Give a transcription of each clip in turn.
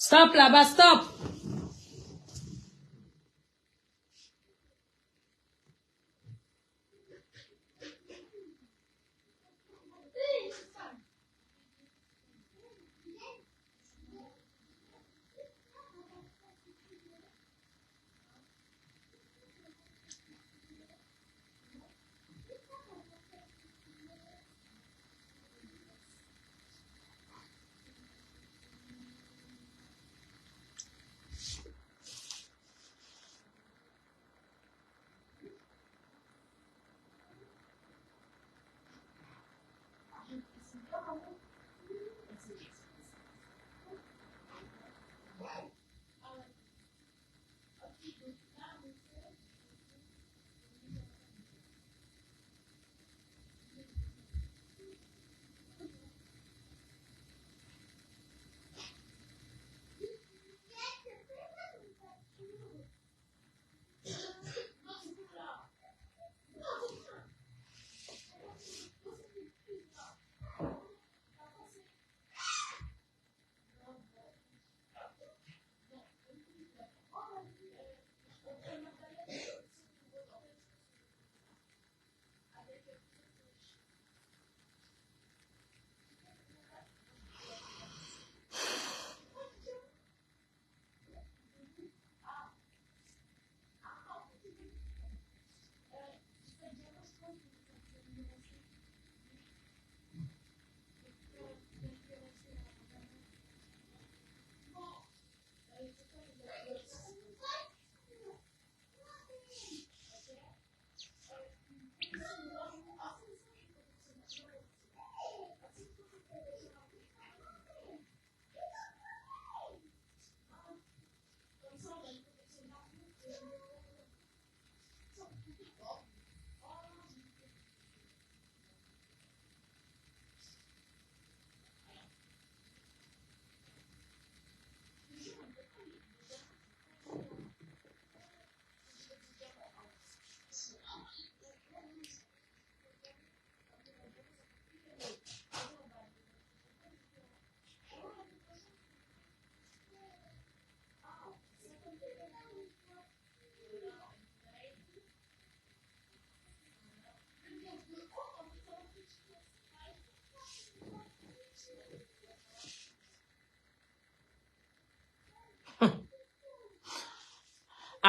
Stop là-bas, stop.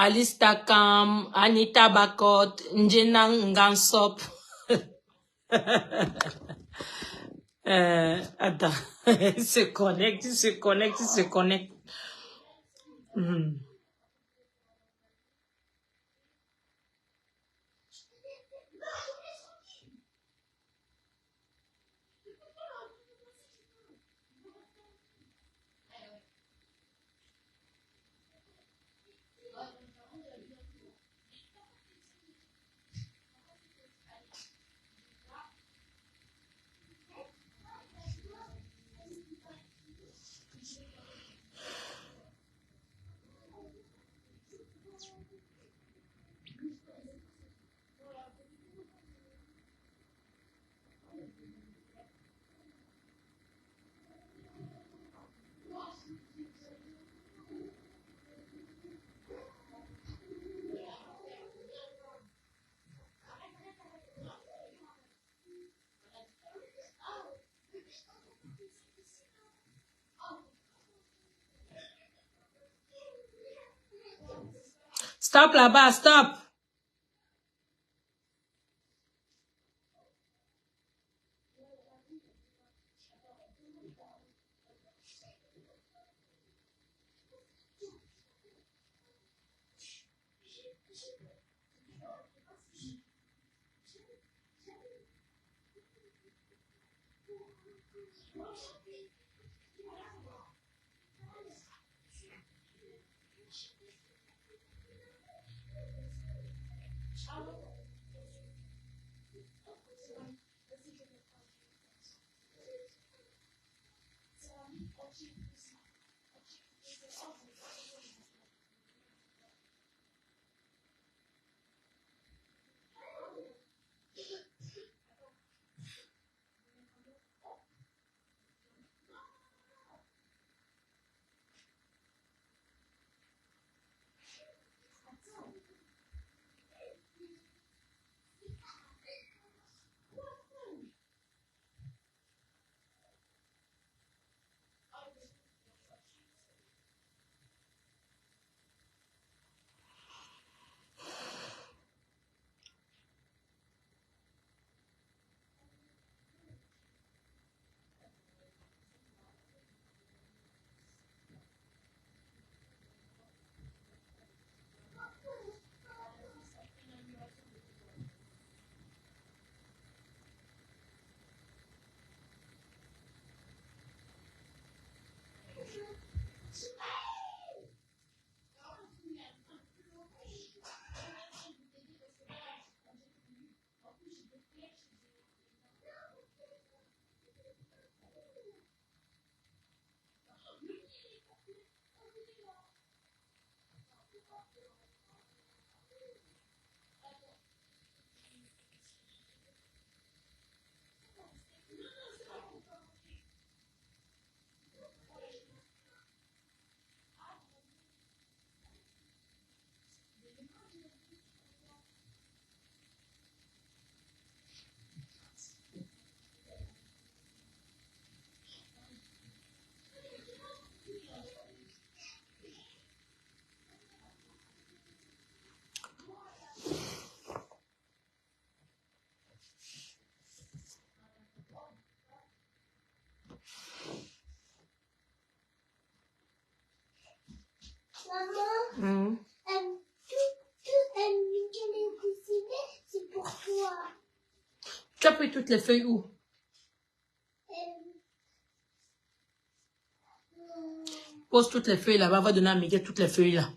Alice Takam, Anita Bakot, Njena Ngansop. Attends, il se connecte, il se connecte, il se connecte. Stop là-bas, stop. Maman, c'est pour toi. Tu as pris toutes les feuilles où? Pose toutes les feuilles là-bas, va donner à Miguel toutes les feuilles là.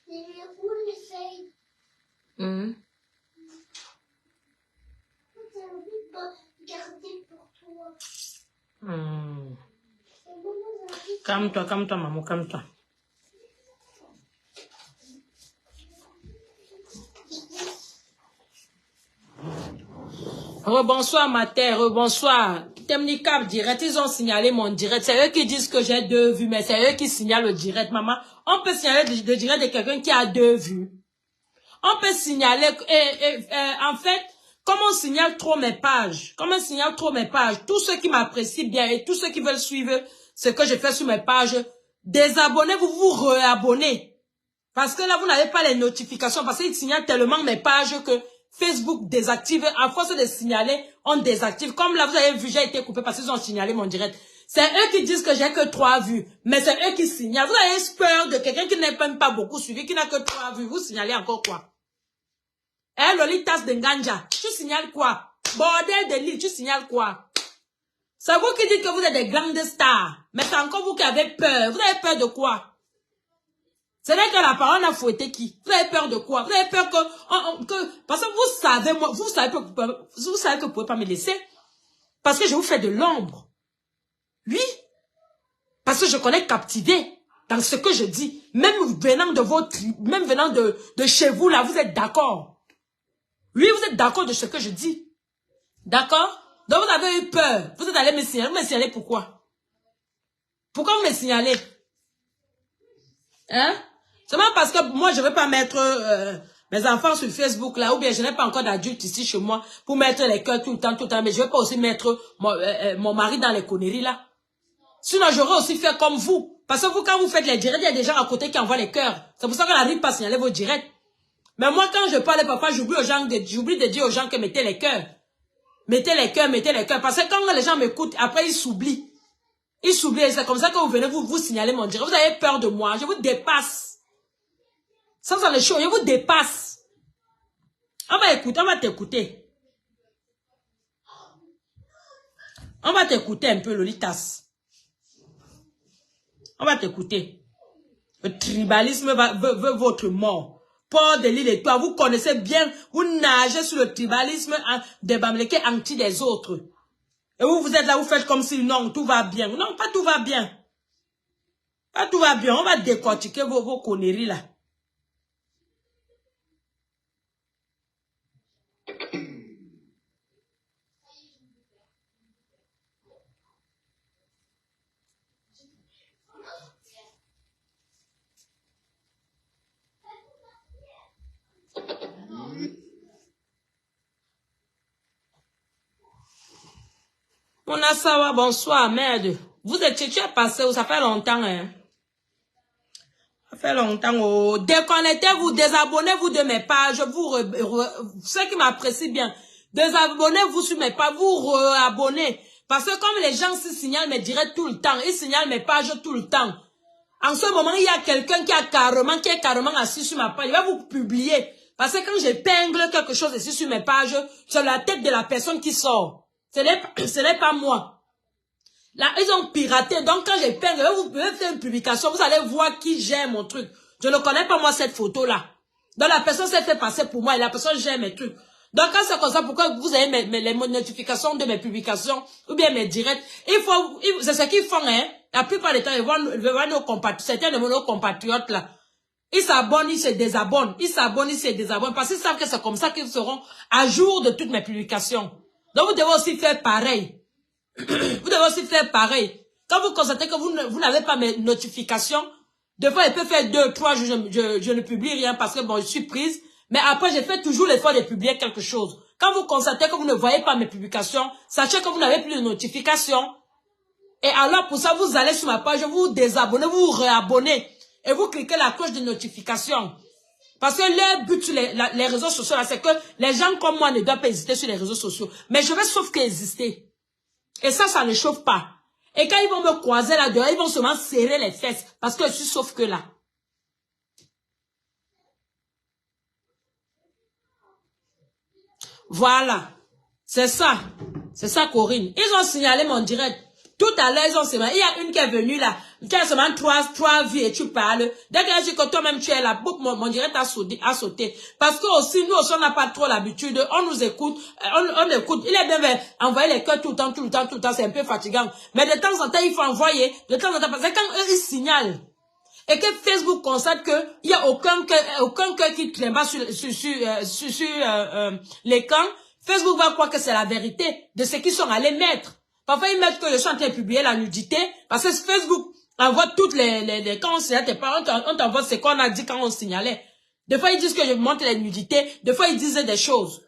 Où les feuilles? Garder pour toi. Calme-toi, calme-toi, maman, calme-toi. Rebonsoir, ma terre, rebonsoir. Temnicap direct, ils ont signalé mon direct. C'est eux qui disent que j'ai 2 vues, mais c'est eux qui signalent le direct, maman. On peut signaler le direct de quelqu'un qui a 2 vues. On peut signaler, en fait, comme on signale trop mes pages, tous ceux qui m'apprécient bien et tous ceux qui veulent suivre ce que je fais sur mes pages, désabonnez-vous, vous réabonnez. Parce que là, vous n'avez pas les notifications, parce qu'ils signalent tellement mes pages que Facebook désactive. À force de signaler, on désactive. Comme là, vous avez vu, j'ai été coupé parce qu'ils ont signalé mon direct. C'est eux qui disent que j'ai que 3 vues, mais c'est eux qui signalent. Vous avez peur de quelqu'un qui n'est même pas beaucoup suivi, qui n'a que 3 vues. Vous signalez encore quoi? Eh, Lolitas de Nganja, tu signales quoi? Bordel de Lille, tu signales quoi? C'est vous qui dites que vous êtes des grandes stars. Mais c'est encore vous qui avez peur. Vous avez peur de quoi? C'est vrai que la parole a fouetté qui? Vous avez peur de quoi? Vous avez peur parce que vous savez, moi, vous savez que vous pouvez pas me laisser. Parce que je vous fais de l'ombre. Oui. Parce que je connais captiver dans ce que je dis. Même venant de votre, même venant de chez vous, là, vous êtes d'accord. Oui, vous êtes d'accord de ce que je dis. D'accord? Donc vous avez eu peur. Vous êtes allé me signaler. Vous me signalez pourquoi? Pourquoi vous me signalez? Hein? Seulement parce que moi, je ne veux pas mettre mes enfants sur Facebook là, ou bien je n'ai pas encore d'adulte ici chez moi pour mettre les cœurs tout le temps, mais je ne veux pas aussi mettre mon mari dans les conneries là. Sinon, j'aurais aussi fait comme vous. Parce que vous, quand vous faites les directs, il y a des gens à côté qui envoient les cœurs. C'est pour ça qu'on n'arrive pas à signaler vos directs. Mais moi, quand je parle, papa, j'oublie de dire aux gens que mettez les cœurs. Mettez les cœurs, mettez les cœurs. Parce que quand les gens m'écoutent, après, ils s'oublient. Ils s'oublient. C'est comme ça que vous venez, vous signalez mon direct. Vous avez peur de moi. Je vous dépasse. Ça, c'est le show. Je vous dépasse. On va écouter, on va t'écouter. On va t'écouter un peu, Lolitas. On va t'écouter. Le tribalisme veut votre mort. Paul de Lille et toi, vous connaissez bien, vous nagez sur le tribalisme des Bamileke anti des autres. Et vous êtes là, vous faites comme si non, tout va bien. Non, pas tout va bien. Pas tout va bien. On va décortiquer vos conneries là. Mon Assawa, bonsoir, merde. Vous êtes, tu es passé où? Ça fait longtemps, hein? Ça fait longtemps, oh. Déconnectez-vous, désabonnez-vous de mes pages. Ceux qui m'apprécient bien, désabonnez-vous sur mes pages, vous réabonnez. Parce que comme les gens se signalent mes directs tout le temps, ils signalent mes pages tout le temps. En ce moment, il y a quelqu'un qui est carrément assis sur ma page. Il va vous publier. Parce que quand j'épingle quelque chose ici sur mes pages, c'est la tête de la personne qui sort. Ce n'est pas moi. Là, ils ont piraté. Donc, quand j'épingle, vous pouvez faire une publication. Vous allez voir qui gère mon truc. Je ne connais pas, moi, cette photo-là. Donc, la personne s'est fait passer pour moi et la personne gère mes trucs. Donc, quand c'est comme ça, pourquoi vous avez les notifications de mes publications ou bien mes directs? C'est ce qu'ils font, hein. La plupart du temps, ils voient nos compatriotes, certains de nos compatriotes, là. Ils s'abonnent, ils se désabonnent. Ils s'abonnent, ils se désabonnent. Parce qu'ils savent que c'est comme ça qu'ils seront à jour de toutes mes publications. Donc, vous devez aussi faire pareil. Vous devez aussi faire pareil. Quand vous constatez que vous n'avez pas mes notifications, des fois, il peut faire 2, 3 jours, je ne publie rien parce que bon, je suis prise. Mais après, je fais toujours l'effort de publier quelque chose. Quand vous constatez que vous ne voyez pas mes publications, sachez que vous n'avez plus de notifications. Et alors, pour ça, vous allez sur ma page, vous vous désabonnez, vous vous réabonnez. Et vous cliquez la cloche de notification. Parce que leur but sur les réseaux sociaux, c'est que les gens comme moi ne doivent pas exister sur les réseaux sociaux. Mais je vais sauf qu'exister. Et ça ne chauffe pas. Et quand ils vont me croiser là-dedans, ils vont seulement serrer les fesses. Parce que je suis sauf que là. Voilà. C'est ça. C'est ça, Corinne. Ils ont signalé mon direct. Tout à l'heure, ils ont signalé. Il y a une qui est venue là. Tu as seulement 3 vues et tu parles. Dès qu'elle dit que toi-même tu es là, mon direct a sauté. Parce que aussi, nous aussi, on n'a pas trop l'habitude. On nous écoute. On écoute. Il est bien envoyer les cœurs tout le temps. C'est un peu fatigant. Mais de temps en temps, il faut envoyer. De temps en temps, parce que quand eux, ils signalent. Et que Facebook constate que il y a aucun cœur qui trimballe sur l'écran, Facebook va croire que c'est la vérité de ce qu'ils sont allés mettre. Parfois, ils mettent que je suis en train de publier la nudité, parce que Facebook envoie toutes quand on signale tes parents, on t'envoie ce qu'on a dit quand on signalait. Des fois, ils disent que je montre les nudités, des fois, ils disent des choses.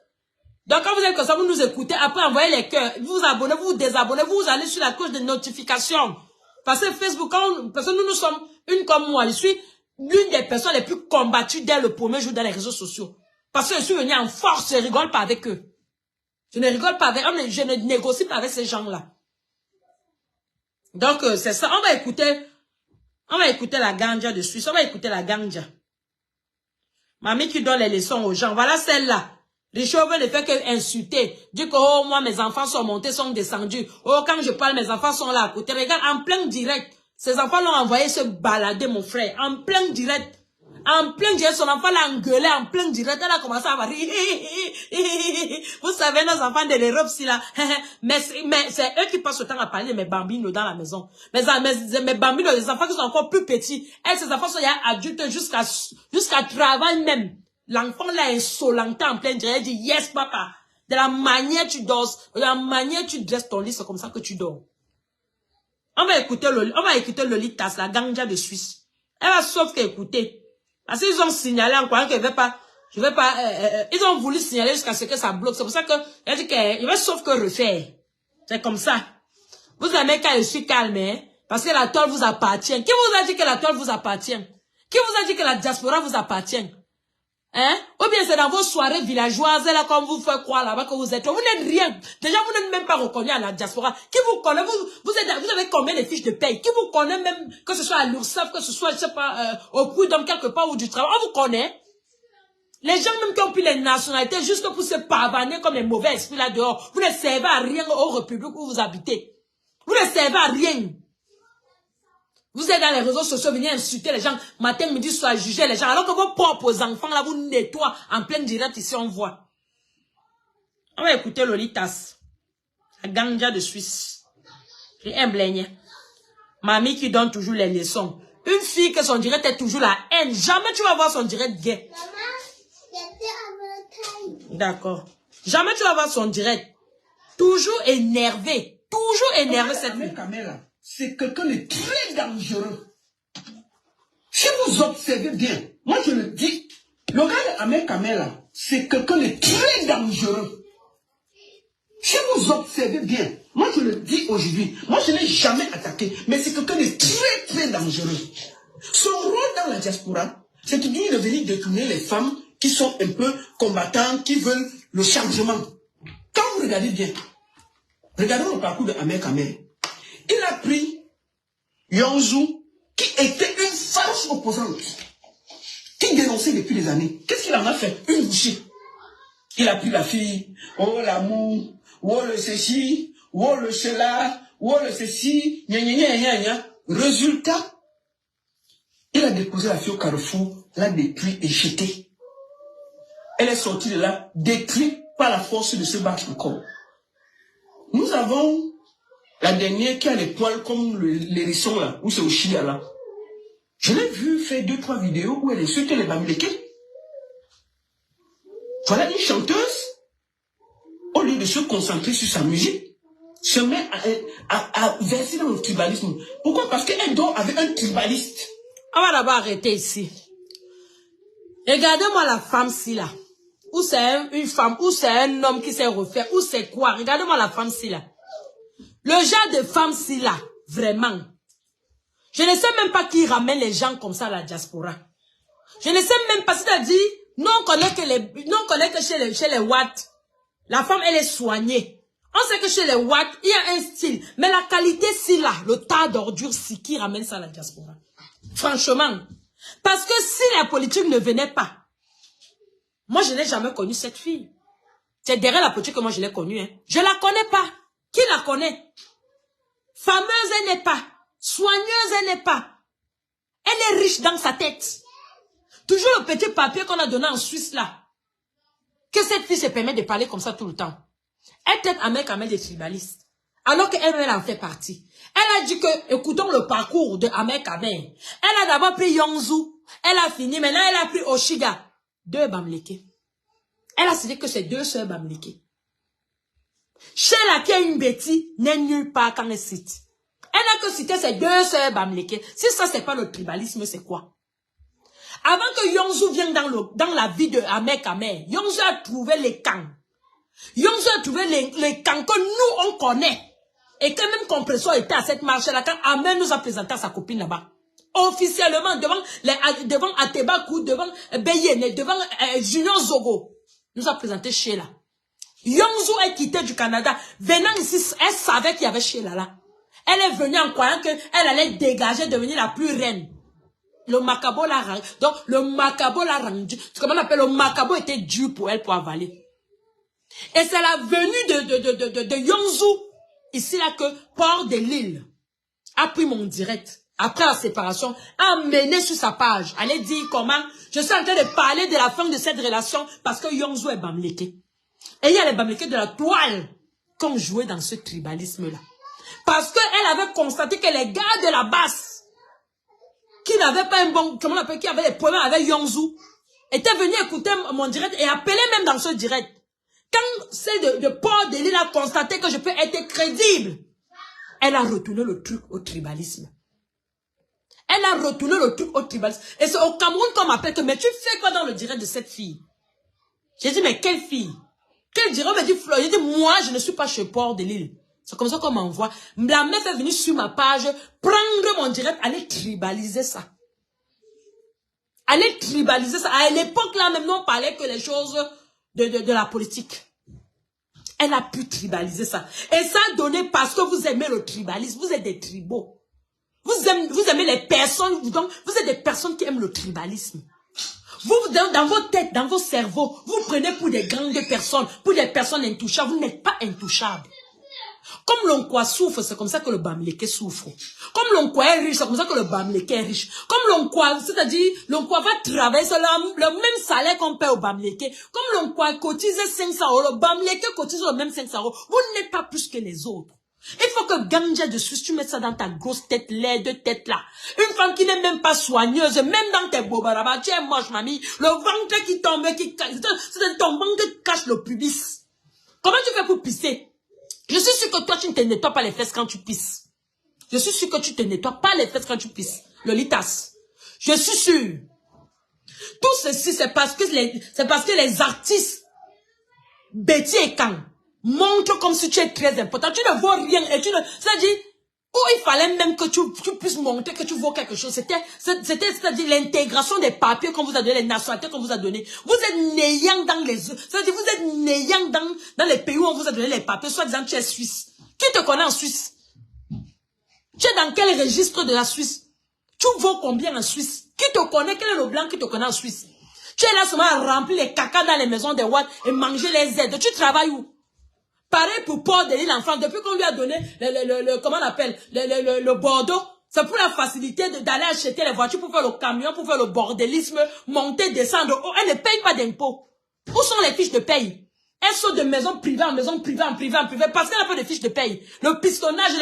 Donc, quand vous êtes comme ça, vous nous écoutez, après, envoyez les cœurs, vous vous abonnez, vous vous désabonnez, vous allez sur la cloche de notification. Parce que Facebook, parce que nous sommes une comme moi, je suis l'une des personnes les plus combattues dès le premier jour dans les réseaux sociaux. Parce que je suis venue en force, je ne rigole pas avec eux. Je ne rigole pas avec eux, je ne négocie pas avec ces gens-là. Donc, c'est ça. On va écouter la ganja de Suisse. On va écouter la ganja. Mamie qui donne les leçons aux gens. Voilà celle-là. Les chauves ne fait que insulter. Dit que, oh, moi, mes enfants sont montés, sont descendus. Oh, quand je parle, mes enfants sont là à côté. Regarde, en plein direct. Ces enfants l'ont envoyé se balader, mon frère. En plein direct. En plein direct, son enfant l'a engueulé en plein direct. Elle a commencé à rire. Vous savez, nos enfants de l'Europe, si là. Mais c'est eux qui passent le temps à parler de mes bambinos dans la maison. Mes bambinos, les enfants qui sont encore plus petits. Et ces enfants sont adultes jusqu'à travail même. L'enfant là est insolent en plein direct. Il dit, yes, papa. De la manière tu dors, de la manière tu dresses ton lit, c'est comme ça que tu dors. On va écouter Lolitas, la ganja de Suisse. Elle va sauf qu'écouter. Parce qu'ils ont signalé en croyant que je vais pas, ils ont voulu signaler jusqu'à ce que ça bloque. C'est pour ça que, elle dit qu'il va sauf que refaire. C'est comme ça. Vous aimez quand je suis calme, hein? Parce que la toile vous appartient. Qui vous a dit que la toile vous appartient? Qui vous a dit que la diaspora vous appartient? Hein? Ou bien c'est dans vos soirées villageoises, là, comme vous faites croire là-bas que vous êtes. Vous n'êtes rien. Déjà, vous n'êtes même pas reconnu à la diaspora. Qui vous connaît? Vous avez combien de fiches de paye? Qui vous connaît même, que ce soit à l'URSSAF, que ce soit, je sais pas, au Prud'homme quelque part ou du travail? On vous connaît. Les gens même qui ont pris les nationalités juste pour se pavaner comme les mauvais esprits là dehors. Vous ne servez à rien aux républiques où vous habitez. Vous ne servez à rien. Vous êtes dans les réseaux sociaux, venez insulter les gens, matin, midi, soir, juger les gens, alors que vos propres enfants, là, vous nettoient en plein direct, ici, on voit. On va écouter Lolitas, la ganja de Suisse. J'ai un blaigne. Mamie qui donne toujours les leçons. Une fille que son direct est toujours la haine. Jamais tu vas voir son direct gay. D'accord. Jamais tu vas voir son direct. Toujours énervé. Toujours énervé, cette fille. C'est quelqu'un de très dangereux. Si vous observez bien, moi je le dis, le gars de Ahmed Kamel, c'est quelqu'un de très dangereux. Si vous observez bien, moi je le dis aujourd'hui, moi je ne l'ai jamais attaqué, mais c'est quelqu'un de très très dangereux. Son rôle dans la diaspora, c'est de venir détourner les femmes qui sont un peu combattantes, qui veulent le changement. Quand vous regardez bien, regardez le parcours de Ahmed Kamel. Il a pris Yonzou, qui était une farouche opposante, qui dénonçait depuis des années. Qu'est-ce qu'il en a fait? Une bouchée. Il a pris la fille, oh l'amour, oh le ceci, oh le cela, oh le ceci, gna gna gna gna gna. Résultat, il a déposé la fille au carrefour, l'a détruit et jeté. Elle est sortie de là, détruite par la force de se battre encore. Nous avons la dernière qui a les poils comme l'hérisson là, où c'est au Chili là. Je l'ai vu faire 2-3 vidéos où elle insulte les Bamileke. Voilà une chanteuse, au lieu de se concentrer sur sa musique, se met à verser dans le tribalisme. Pourquoi? Parce qu'elle dort avec un tribaliste. On va d'abord arrêter ici. Regardez-moi la femme-ci là. Ou c'est une femme, ou c'est un homme qui s'est refait, ou c'est quoi? Regardez-moi la femme-ci là. Le genre de femme-ci là, vraiment. Je ne sais même pas qui ramène les gens comme ça à la diaspora. Je ne sais même pas, c'est-à-dire, nous on connaît que chez les Watt, la femme elle est soignée. On sait que chez les Watt, il y a un style. Mais la qualité si là, le tas d'ordures si qui ramène ça à la diaspora. Franchement. Parce que si la politique ne venait pas, moi je n'ai jamais connu cette fille. C'est derrière la politique que moi je l'ai connue. Hein. Je la connais pas. Qui la connaît? Fameuse elle n'est pas. Soigneuse elle n'est pas. Elle est riche dans sa tête. Toujours le petit papier qu'on a donné en Suisse là. Que cette fille se permet de parler comme ça tout le temps. Elle traite Ahmed Kamel des tribalistes. Alors qu'elle en fait partie. Elle a dit que, écoutons le parcours de Ahmed Kamel. Elle a d'abord pris Yongzou. Elle a fini. Maintenant, elle a pris Oshiga. 2 Bamileke. Elle a cité que c'est 2 sœurs Bamileke. Sheila qui a une bêtise n'est nulle part quand elle cite. Elle n'a que cité ces 2 sœurs Bamileke. Si ça, c'est pas le tribalisme, c'est quoi? Avant que Yongzou vienne dans la vie de Ahmed Kamel, Yongzou a trouvé les camps. Yongzou a trouvé les camps que nous, on connaît. Et quand même Compressor était à cette marche-là, quand Ahmed nous a présenté à sa copine là-bas. Officiellement, devant Atebakou, devant Beyene, devant Junior Zogo, nous a présenté Sheila. Yongzou est quitté du Canada. Venant ici, elle savait qu'il y avait Sheila là. Elle est venue en croyant qu'elle allait dégager, devenir la plus reine. Le macabo l'a rendu. Donc, le macabo l'a rendu. Comment on appelle? Le macabo était dur pour elle pour avaler. Et c'est la venue de Yongzou, ici là, que Port de Lille a pris mon direct. Après la séparation, a mené sur sa page. Allez dire comment, je suis en train de parler de la fin de cette relation parce que Yongzou est Bamileke. Et il y a les Bamileke de la toile qui ont joué dans ce tribalisme-là. Parce qu'elle avait constaté que les gars de la basse, qui n'avaient pas un bon, comment on appelle, qui avaient des problèmes avec Yongzou, étaient venus écouter mon direct et appeler même dans ce direct. Quand c'est de Port de Lille a constaté que je peux être crédible, elle a retourné le truc au tribalisme. Elle a retourné le truc au tribalisme. Et c'est au Cameroun qu'on m'appelle que, mais tu fais quoi dans le direct de cette fille? J'ai dit, mais quelle fille? Quel direct? Me dit, Flo, j'ai dit, moi, je ne suis pas chez Port de Lille. C'est comme ça qu'on m'envoie. La meuf est venue sur ma page, prendre mon direct, aller tribaliser ça. Aller tribaliser ça. À l'époque, là, même, on parlait que les choses de la politique. Elle a pu tribaliser ça. Et ça a donné parce que vous aimez le tribalisme. Vous êtes des tribaux. Vous aimez les personnes, donc vous êtes des personnes qui aiment le tribalisme. Vous, dans vos têtes, dans vos cerveaux, vous prenez pour des grandes personnes, pour des personnes intouchables. Vous n'êtes pas intouchables. Comme l'Onkwa souffre, c'est comme ça que le Bamileke souffre. Comme l'Onkwa est riche, c'est comme ça que le Bamileke est riche. Comme l'Onkwa, c'est-à-dire, l'Onkwa va travailler sur le même salaire qu'on paie au Bamileke. Comme l'Onkwa cotise 500 €, le Bamileke cotise le même 500 €. Vous n'êtes pas plus que les autres. Il faut que Ganja de Suisse, tu mettes ça dans ta grosse tête, les 2 têtes là. Une femme qui n'est même pas soigneuse, même dans tes bobarabas, tu es moche, mamie. Le ventre qui tombe, c'est ton ventre qui cache le pubis. Comment tu fais pour pisser? Je suis sûr que toi, tu ne te nettoies pas les fesses quand tu pisses. Je suis sûr que tu ne te nettoies pas les fesses quand tu pisses. Le litas. Je suis sûr. Tout ceci, c'est parce que les artistes, Betty et Kang, montrent comme si tu es très important. Tu ne vois rien et tu ne... C'est-à-dire, où il fallait même que tu puisses montrer que tu vois quelque chose. C'est-à-dire l'intégration des papiers qu'on vous a donné, les nationalités qu'on vous a donné. Vous êtes néant dans les... C'est-à-dire, vous êtes néant dans les pays où on vous a donné les papiers, soit disant tu es suisse. Qui te connaît en Suisse? Tu es dans quel registre de la Suisse? Tu vaux combien en Suisse? Qui te connaît? Quel est le blanc qui te connaît en Suisse? Tu es là seulement à remplir les caca dans les maisons des Watts et manger les aides. Tu travailles où? Pareil pour Port de Lille, l'enfant. Depuis qu'on lui a donné comment on appelle, le Bordeaux, c'est pour la facilité d'aller acheter les voitures, pour faire le camion, pour faire le bordélisme, monter, descendre. Oh, elle ne paye pas d'impôts. Où sont les fiches de paye? Elle saute de maison privée en maison privée, en privé, en privé, parce qu'elle n'a pas de fiches de paye. Le pistonnage,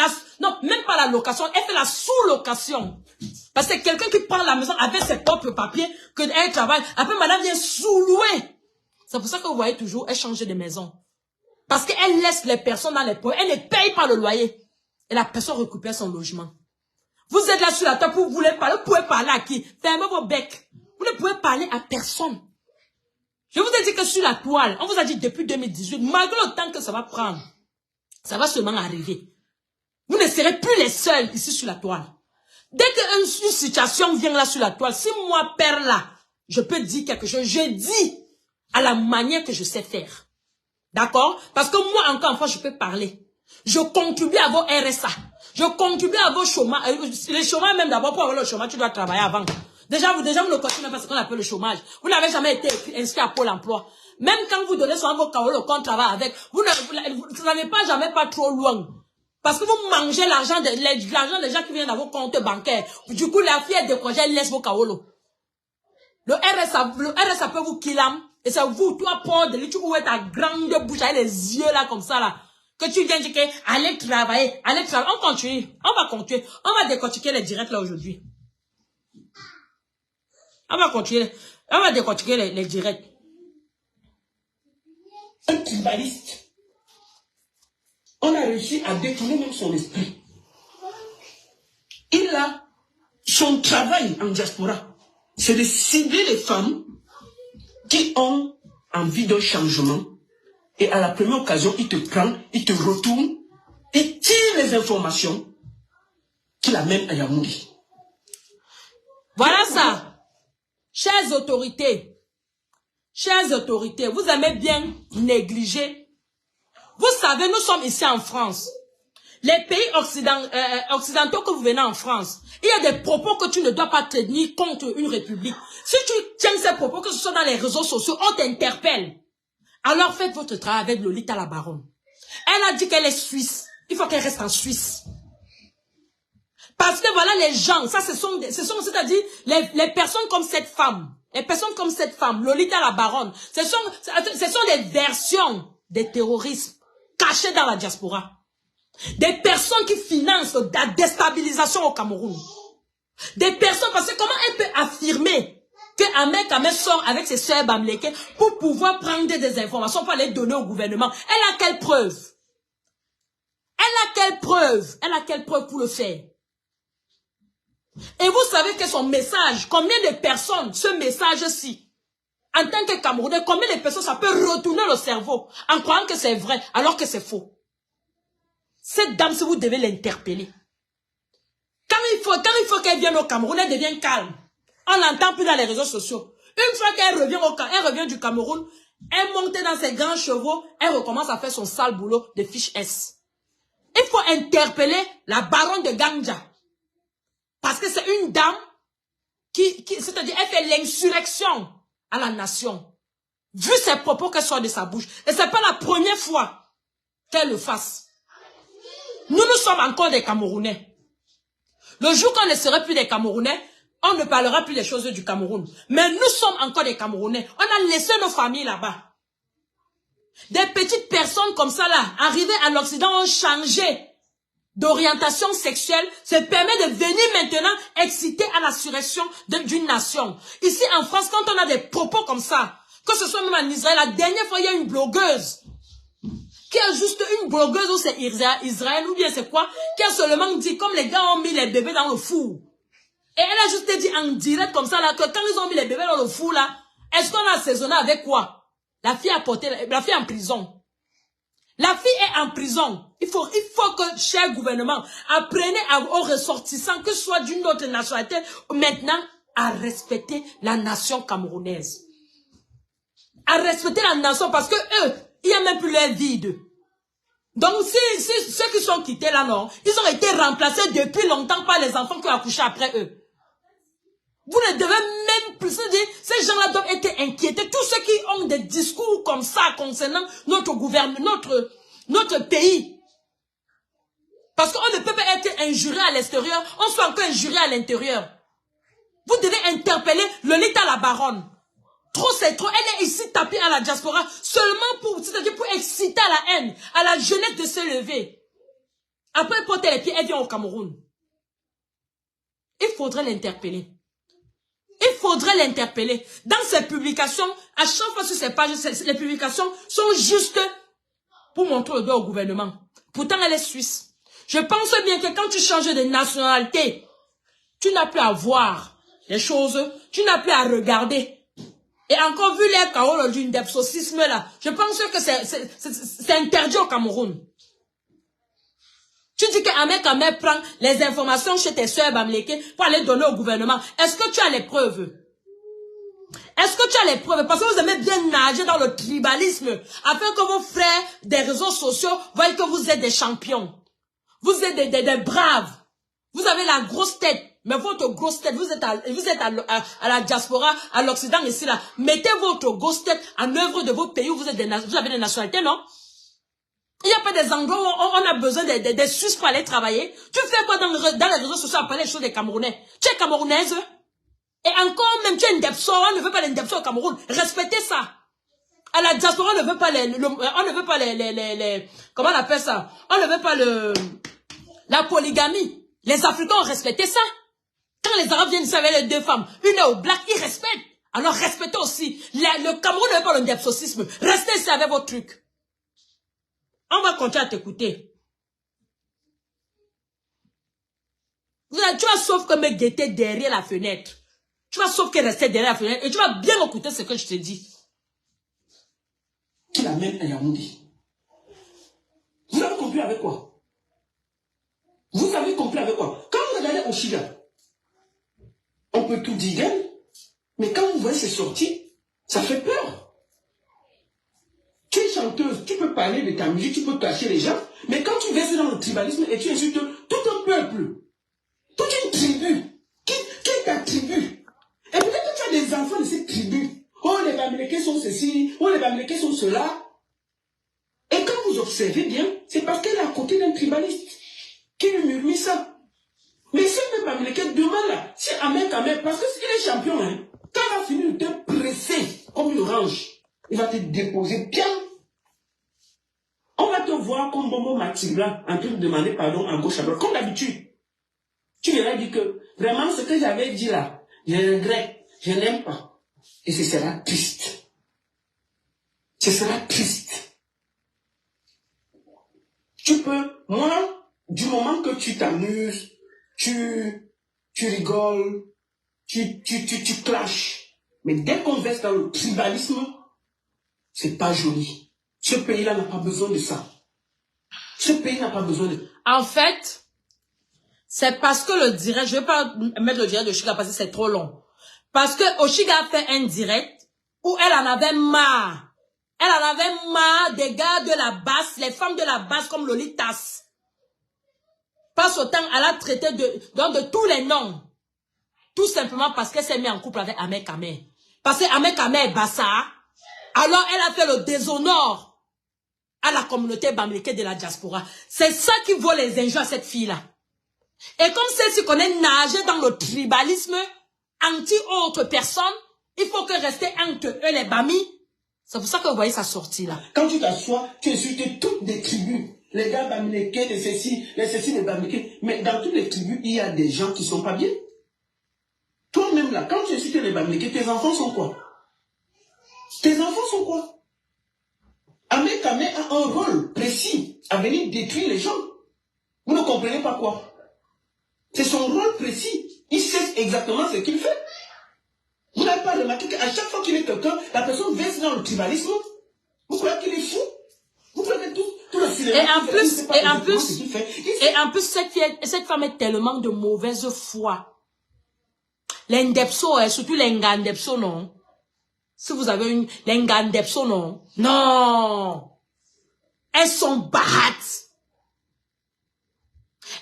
non, même pas la location, elle fait la sous-location. Parce que quelqu'un qui prend la maison avec ses propres papiers, qu'elle travaille, après madame vient sous-louer. C'est pour ça que vous voyez toujours, elle change de maison. Parce qu'elle laisse les personnes dans les points, elle ne paye pas le loyer. Et la personne récupère son logement. Vous êtes là sur la table, vous voulez parler, vous pouvez parler à qui? Fermez vos becs. Vous ne pouvez parler à personne. Je vous ai dit que sur la toile, on vous a dit depuis 2018, malgré le temps que ça va prendre, ça va seulement arriver. Vous ne serez plus les seuls ici sur la toile. Dès qu'une situation vient là sur la toile, si moi, père là, je peux dire quelque chose, je dis à la manière que je sais faire. D'accord? Parce que moi, encore une fois, je peux parler. Je contribue à vos RSA. Je contribue à vos chômages. Les chômages, même d'abord, pour avoir le chômage, tu dois travailler avant. Déjà, vous ne continuez pas ce qu'on appelle le chômage. Vous n'avez jamais été inscrit à Pôle emploi. Même quand vous donnez sur vos kaolo qu'on travaille avec, vous n'avez pas jamais pas trop loin. Parce que vous mangez l'argent des gens qui viennent dans vos comptes bancaires. Du coup, la fille est découragée, elle laisse vos kaolo. Le RSA peut vous killer. Et c'est vous, toi, Paul, de tu ouvres ta grande bouche avec les yeux là, comme ça là. Que tu viens dire que allez travailler, allez travailler. On continue, on va continuer. On va décortiquer les directs là aujourd'hui. On va continuer, on va décortiquer les directs. Un tribaliste, on a réussi à détourner même son esprit. Il a son travail en diaspora, c'est de cibler les femmes qui ont envie d'un changement. Et à la première occasion, il te prend, il te retourne, il tire les informations qu'il amène à Yaoundé. Voilà ça. Chères autorités, vous aimez bien négliger. Vous savez, nous sommes ici en France. Les pays occidentaux que vous venez en France, il y a des propos que tu ne dois pas tenir contre une république. Si tu tiens ces propos, que ce soit dans les réseaux sociaux, on t'interpelle. Alors faites votre travail avec Lolita la baronne. Elle a dit qu'elle est suisse. Il faut qu'elle reste en Suisse. Parce que voilà les gens, ça ce sont c'est-à-dire les personnes comme cette femme. Les personnes comme cette femme, Lolita la baronne, ce sont des versions des terroristes cachés dans la diaspora. Des personnes qui financent la déstabilisation au Cameroun. Des personnes, parce que comment elle peut affirmer que Ahmed sort avec ses sœurs bamlékées pour pouvoir prendre des informations pour les donner au gouvernement? Elle a quelle preuve? Elle a quelle preuve pour le faire? Et vous savez que son message, combien de personnes, ce message-ci, en tant que Camerounais, combien de personnes ça peut retourner le cerveau en croyant que c'est vrai alors que c'est faux? Cette dame, si vous devez l'interpeller. Quand il faut qu'elle vienne au Cameroun, elle devient calme. On l'entend plus dans les réseaux sociaux. Une fois qu'elle revient du Cameroun, elle monte dans ses grands chevaux, elle recommence à faire son sale boulot de fiche S. Il faut interpeller la baronne de Ganja. Parce que c'est une dame c'est-à-dire, elle fait l'insurrection à la nation. Vu ses propos qu'elle sort de sa bouche. Et c'est pas la première fois qu'elle le fasse. Nous sommes encore des Camerounais. Le jour qu'on ne serait plus des Camerounais, on ne parlera plus des choses du Cameroun. Mais nous sommes encore des Camerounais. On a laissé nos familles là-bas. Des petites personnes comme ça là, arrivées à l'Occident, ont changé d'orientation sexuelle, se permet de venir maintenant exciter à l'insurrection d'une nation. Ici en France, quand on a des propos comme ça, que ce soit même en Israël, la dernière fois il y a une blogueuse, qui a juste une blogueuse ou c'est Israël ou bien c'est quoi, qui a seulement dit, comme les gars ont mis les bébés dans le four. Et elle a juste dit en direct comme ça là, que quand ils ont mis les bébés dans le four là, est-ce qu'on a assaisonné avec quoi? La fille est en prison. La fille est en prison. Il faut que, cher gouvernement, apprenez aux ressortissants, que ce soit d'une autre nationalité, maintenant, à respecter la nation camerounaise. À respecter la nation, parce que eux, il n'y a même plus leur vide. Donc, si ceux qui sont quittés là, non, ils ont été remplacés depuis longtemps par les enfants qui ont accouché après eux. Vous ne devez même plus se dire, ces gens-là doivent être inquiétés. Tous ceux qui ont des discours comme ça concernant notre gouvernement, notre pays. Parce qu'on ne peut pas être injuré à l'extérieur, on soit encore injuré à l'intérieur. Vous devez interpeller Lolita la baronne. Trop, c'est trop. Elle est ici tapée à la diaspora seulement pour, c'est-à-dire pour exciter à la haine, à la jeunesse de se lever. Après, elle porte les pieds, elle vient au Cameroun. Il faudrait l'interpeller. Il faudrait l'interpeller. Dans ses publications, à chaque fois sur ses pages, les publications sont juste pour montrer le doigt au gouvernement. Pourtant, elle est suisse. Je pense bien que quand tu changes de nationalité, tu n'as plus à voir les choses, tu n'as plus à regarder. Et encore vu les chaos du depsocisme là, je pense que c'est interdit au Cameroun. Tu dis qu'Ahmed Kamel prend les informations chez tes soeurs Bamileke pour aller donner au gouvernement. Est-ce que tu as les preuves? Est-ce que tu as les preuves? Parce que vous aimez bien nager dans le tribalisme afin que vos frères des réseaux sociaux voient que vous êtes des champions. Vous êtes des braves. Vous avez la grosse tête. Mais votre grosse tête, vous êtes à la diaspora, à l'Occident ici là. Mettez votre grosse tête en œuvre de vos pays où vous avez des nationalités, non? Il n'y a pas des endroits où on a besoin des Suisses pour aller travailler. Tu fais quoi dans les réseaux sociaux à parler des choses des Camerounais? Tu es Camerounaise? Et encore même, tu es une Depso, on ne veut pas les Depso au Cameroun. Respectez ça. À la diaspora, on ne veut pas comment on appelle ça? On ne veut pas la polygamie. Les Africains ont respecté ça. Quand les Arabes viennent servir les deux femmes, une est au black, ils respectent. Alors respectez aussi. Le Cameroun ne veut pas le depsocisme. Restez ici avec vos trucs. On va continuer à t'écouter. Tu vas sauf que me guetter derrière la fenêtre. Tu vas sauf que rester derrière la fenêtre. Et tu vas bien écouter ce que je te dis. Qui l'amène à Yaoundé. Vous avez compris avec quoi? Vous avez compris avec quoi? Quand vous regardez Oshiga, on peut tout dire d'elle, mais quand vous voyez ses sorties, ça fait peur. Tu es chanteuse, tu peux parler de ta musique, tu peux cacher les gens, mais quand tu verses dans le tribalisme et tu insultes tout un peuple, toute une tribu, qui est ta tribu? Et peut-être que tu as des enfants de cette tribu. Oh, les Bamileke sont ceci, oh, les Bamileke sont cela. Et quand vous observez bien, c'est parce qu'elle est à côté d'un tribaliste qui lui murmure ça. Mais si même Bamileke demain là, si Ahmed Kamel, parce qu'il est champion, hein, quand il va finir de te presser comme une orange, il va te déposer bien. On va te voir comme Bobo Matibla en train de demander pardon à gauche à droite, comme d'habitude. Tu verras dire que vraiment ce que j'avais dit là, je regrette, je n'aime pas. Et ce sera triste. Ce sera triste. Tu peux, moi, du moment que tu t'amuses, tu rigoles, tu clashes. Mais dès qu'on verse dans le tribalisme, c'est pas joli. Ce pays-là n'a pas besoin de ça. Ce pays n'a pas besoin de... En fait, c'est parce que le direct, je vais pas mettre le direct de Oshiga parce que c'est trop long. Parce que Oshiga a fait un direct où elle en avait marre. Elle en avait marre des gars de la basse, les femmes de la basse comme Lolitas. Pas autant, elle a traité de tous les noms. Tout simplement parce qu'elle s'est mise en couple avec Ahmed Kamel. Parce que Ahmed Kamel est bassa. Alors elle a fait le déshonneur à la communauté bamileke de la diaspora. C'est ça qui vaut les injures à cette fille-là. Et comme celle-ci connaît nager dans le tribalisme, anti-autre personne, il faut que rester entre eux les bamis. C'est pour ça que vous voyez sa sortie là. Quand tu t'assois, tu insultes toutes les tribus. Les gars bamileke, les ceci de bamileke. Mais dans toutes les tribus, il y a des gens qui sont pas bien. Toi-même là, quand tu insultes les bamileke, tes enfants sont quoi? Tes enfants sont quoi? Ahmed Kamel a un rôle précis à venir détruire les gens. Vous ne comprenez pas quoi? C'est son rôle précis. Il sait exactement ce qu'il fait. Vous n'avez pas remarqué qu'à chaque fois qu'il est quelqu'un, la personne verse dans le tribalisme. Vous croyez qu'il est fou? Vous croyez que tout le cinéma... Et en plus, cette femme est tellement de mauvaise foi. Les Ndepso, surtout les Ngandepso, non. Si vous avez les Ngandepso, non. Non. Elles sont barates.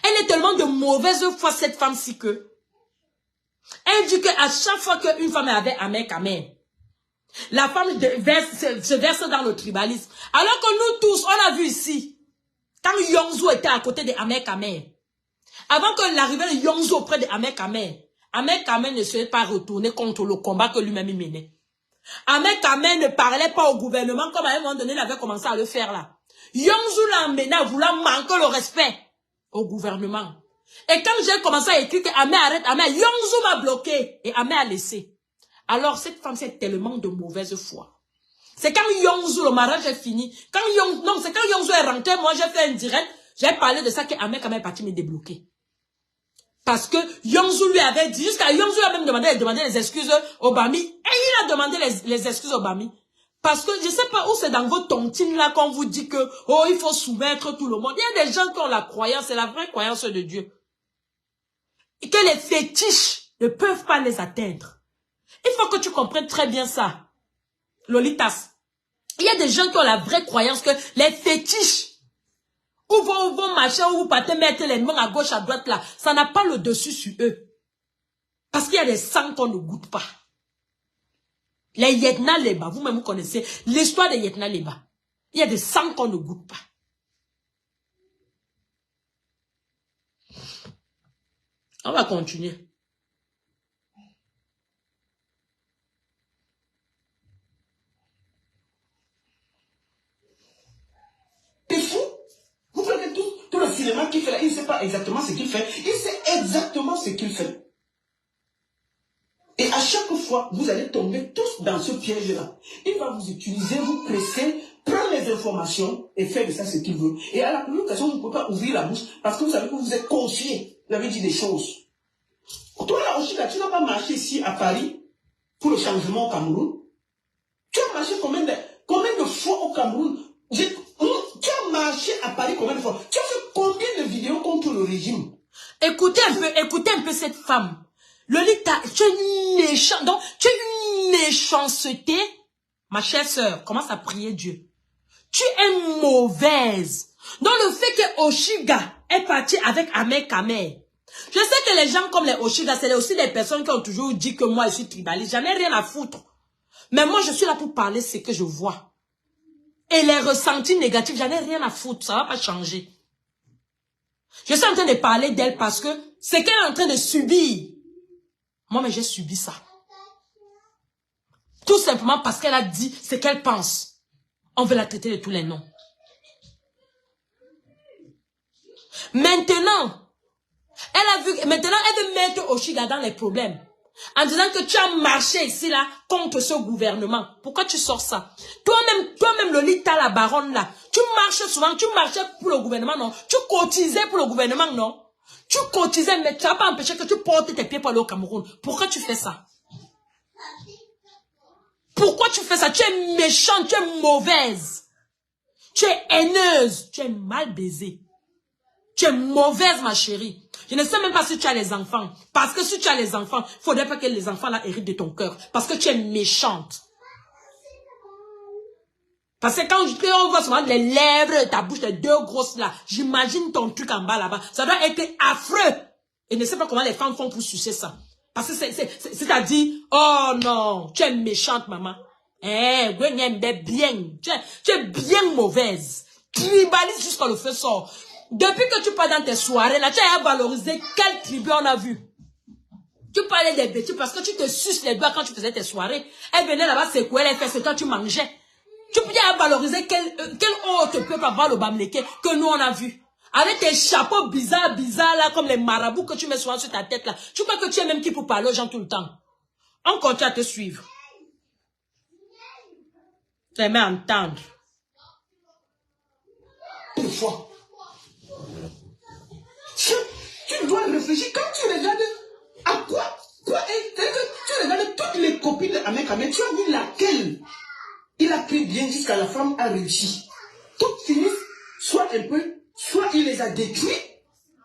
Elle est tellement de mauvaise foi, cette femme-ci que... Elle dit qu'à chaque fois qu'une femme est avec Ahmed Kamel, la femme se verse dans le tribalisme. Alors que nous tous, on a vu ici, quand Yongzo était à côté de Ahmed Kamel, avant que l'arrivée de Yongzo auprès de Ahmed Kamel ne serait pas retourné contre le combat que lui-même menait. Ahmed Kamel ne parlait pas au gouvernement comme à un moment donné, il avait commencé à le faire là. Yongzou l'a emmené à vouloir manquer le respect au gouvernement. Et quand j'ai commencé à écrire que Ahmed arrête, Ahmed, Yongzou m'a bloqué. Et Ahmed a laissé. Alors cette femme, c'est tellement de mauvaise foi. C'est quand Yongzou, le mariage est fini. C'est quand Yongzou est rentré, moi j'ai fait un direct. J'ai parlé de ça que Ahmed Kamel est parti me débloquer. Parce que Yongzou lui avait dit, jusqu'à Yongzou a même demandé les excuses au Bami. Et il a demandé les excuses au Bami. Parce que je ne sais pas où c'est dans vos tontines là qu'on vous dit que, oh, il faut soumettre tout le monde. Il y a des gens qui ont la croyance, c'est la vraie croyance de Dieu. Et que les fétiches ne peuvent pas les atteindre. Il faut que tu comprennes très bien ça. Lolitas. Il y a des gens qui ont la vraie croyance que les fétiches, où vont marcher, où vous partez mettre les mains à gauche, à droite là, ça n'a pas le dessus sur eux. Parce qu'il y a des sangs qu'on ne goûte pas. Les Yetna Leba, vous-même vous connaissez l'histoire des Yetna Leba. Il y a des sangs qu'on ne goûte pas. On va continuer. C'est fou. Vous prenez tout le cinéma qu'il fait là, il ne sait pas exactement ce qu'il fait. Il sait exactement ce qu'il fait. Et à chaque fois, vous allez tomber tous dans ce piège-là. Il va vous utiliser, vous presser, prendre les informations et faire de ça ce qu'il veut. Et à la première occasion, vous ne pouvez pas ouvrir la bouche parce que vous savez que vous êtes confié. Vous avez dit des choses. Toi là, Oshika, tu n'as pas marché ici à Paris pour le changement au Cameroun. Tu as marché combien de fois au Cameroun? Tu as marché à Paris combien de fois? Tu as fait combien de vidéos contre le régime? Écoutez un peu cette femme. Lolita, tu es une méchante. Donc, tu es une méchanceté. Ma chère sœur, commence à prier Dieu. Tu es mauvaise. Donc, le fait que Oshiga est parti avec Ahmed Kamel. Je sais que les gens comme les Oshiga, c'est aussi des personnes qui ont toujours dit que moi, je suis tribaliste. J'en ai rien à foutre. Mais moi, je suis là pour parler ce que je vois. Et les ressentis négatifs, j'en ai rien à foutre. Ça va pas changer. Je suis en train de parler d'elle parce que c'est qu'elle est en train de subir. Moi, mais j'ai subi ça. Tout simplement parce qu'elle a dit ce qu'elle pense. On veut la traiter de tous les noms. Maintenant, elle veut mettre Oshiga dans les problèmes. En disant que tu as marché ici, là, contre ce gouvernement. Pourquoi tu sors ça? Toi-même, Lolita, la baronne, là, tu marches souvent, tu marchais pour le gouvernement, non? Tu cotisais pour le gouvernement, non? Tu cotisais, mais tu n'as pas empêché que tu portes tes pieds pour aller au Cameroun. Pourquoi tu fais ça? Pourquoi tu fais ça? Tu es méchante, tu es mauvaise. Tu es haineuse, tu es mal baisée. Tu es mauvaise, ma chérie. Je ne sais même pas si tu as les enfants. Parce que si tu as les enfants, il ne faudrait pas que les enfants là héritent de ton cœur. Parce que tu es méchante. Parce que quand on voit souvent les lèvres de ta bouche, les deux grosses là, j'imagine ton truc en bas là-bas. Ça doit être affreux. Et je ne sais pas comment les femmes font pour sucer ça. Parce que c'est-à-dire, oh non, tu es méchante, maman. Eh, bien. Tu es bien mauvaise. Tribaliste jusqu'à le feu sort. Depuis que tu parles dans tes soirées là, tu as valorisé quelle tribu on a vu. Tu parlais des bêtises parce que tu te suces les doigts quand tu faisais tes soirées. Elle venait là-bas secouer les fesses quand tu mangeais. Tu peux valoriser quel autre peuple avoir le bamléké que nous on a vu. Avec tes chapeaux bizarres là, comme les marabouts que tu mets souvent sur ta tête là. Tu crois que tu es même qui pour parler aux gens tout le temps. On continue à te suivre. Tu aimes entendre. Une fois. Tu dois réfléchir quand tu regardes à quoi tu regardes toutes les copines d'Ahmed Kamel, tu as vu laquelle il a pris bien jusqu'à la femme a réussi. Toutes finissent, soit un peu, soit il les a détruits,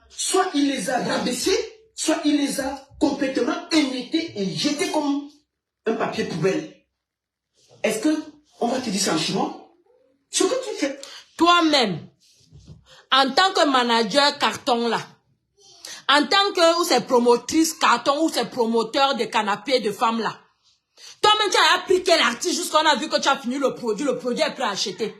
soit il les a rabaissés, soit il les a complètement émiettés et jetés comme un papier poubelle. Est-ce que on va te dire franchement ce que tu fais? Toi-même, en tant que manager carton là, en tant que ou c'est promotrice carton ou c'est promoteur de canapés de femmes là, toi-même tu as appris quel artiste jusqu'à on a vu que tu as fini le produit est prêt à acheter.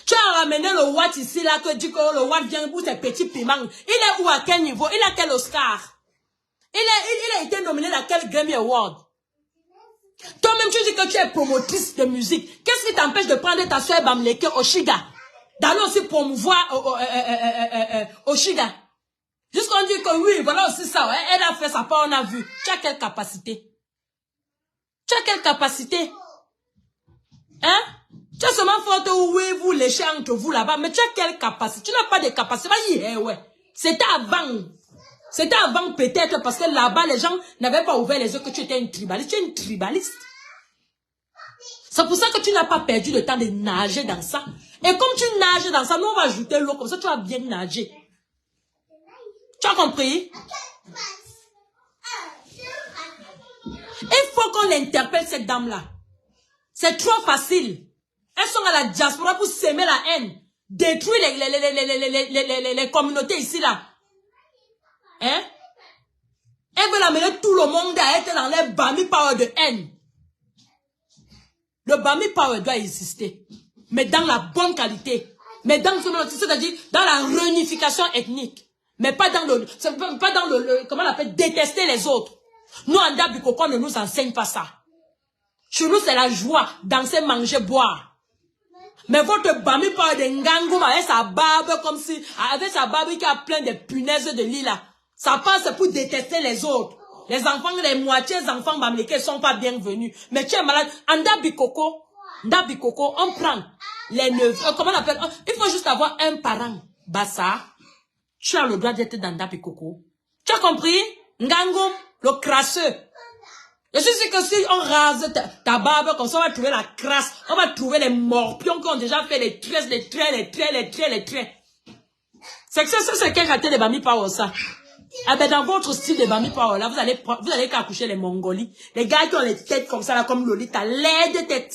Tu as ramené le Watt ici là que dit que le Watt vient pour ses petits piments. Il est où à quel niveau? Il a quel Oscar? Il a été nominé à quel Grammy Award? Toi-même, tu dis que tu es promotrice de musique. Qu'est-ce qui t'empêche de prendre ta soeur Bamleke Oshiga? D'aller aussi promouvoir Oshiga. Jusqu'on dit que oui, voilà aussi ça. Elle a fait ça, pas on a vu. Tu as quelle capacité? Tu as quelle capacité? Hein? Tu as seulement fait oui, vous léchez entre vous là-bas, mais tu as quelle capacité? Tu n'as pas de capacité. Ouais. C'était avant. C'était avant peut-être parce que là-bas, les gens n'avaient pas ouvert les yeux que tu étais une tribaliste. Tu es une tribaliste. C'est pour ça que tu n'as pas perdu le temps de nager dans ça. Et comme tu nages dans ça, nous on va ajouter l'eau, comme ça tu vas bien nager. Tu as compris? Il faut qu'on interpelle cette dame-là. C'est trop facile. Elles sont à la diaspora pour s'aimer la haine. Détruire les communautés ici, là. Hein? Elle veut amener tout le monde à être dans les Bami Power de haine. Le Bami Power doit exister. Mais dans la bonne qualité. Mais dans, c'est-à-dire, dans la réunification ethnique. Mais pas dans le comment on appelle, détester les autres. Nous, en Dabikoko, on ne nous enseigne pas ça. Chez nous, c'est la joie, danser, manger, boire. Mais votre Bami Power de Ngangoum avec sa barbe comme si, avec sa barbe qui a plein de punaises de lit là. Ça passe pour détester les autres. Les enfants, les moitiés enfants Bamleke sont pas bienvenus. Mais tu es malade. En Dabikoko, on prend les neveux, comment on appelle? Il faut juste avoir un parent. Bassa, tu as le droit d'être dans Dabikoko. Tu as compris? Ngangoum, le crasseux. Je suis sûr que si on rase ta barbe comme ça, on va trouver la crasse. On va trouver les morpions qui ont déjà fait les traits. C'est quel raté de Bami Power ça? Ah ben dans votre style de Bami Power là, vous allez accoucher les Mongolies. Les gars qui ont les têtes comme ça là, comme Lolita, laide tête.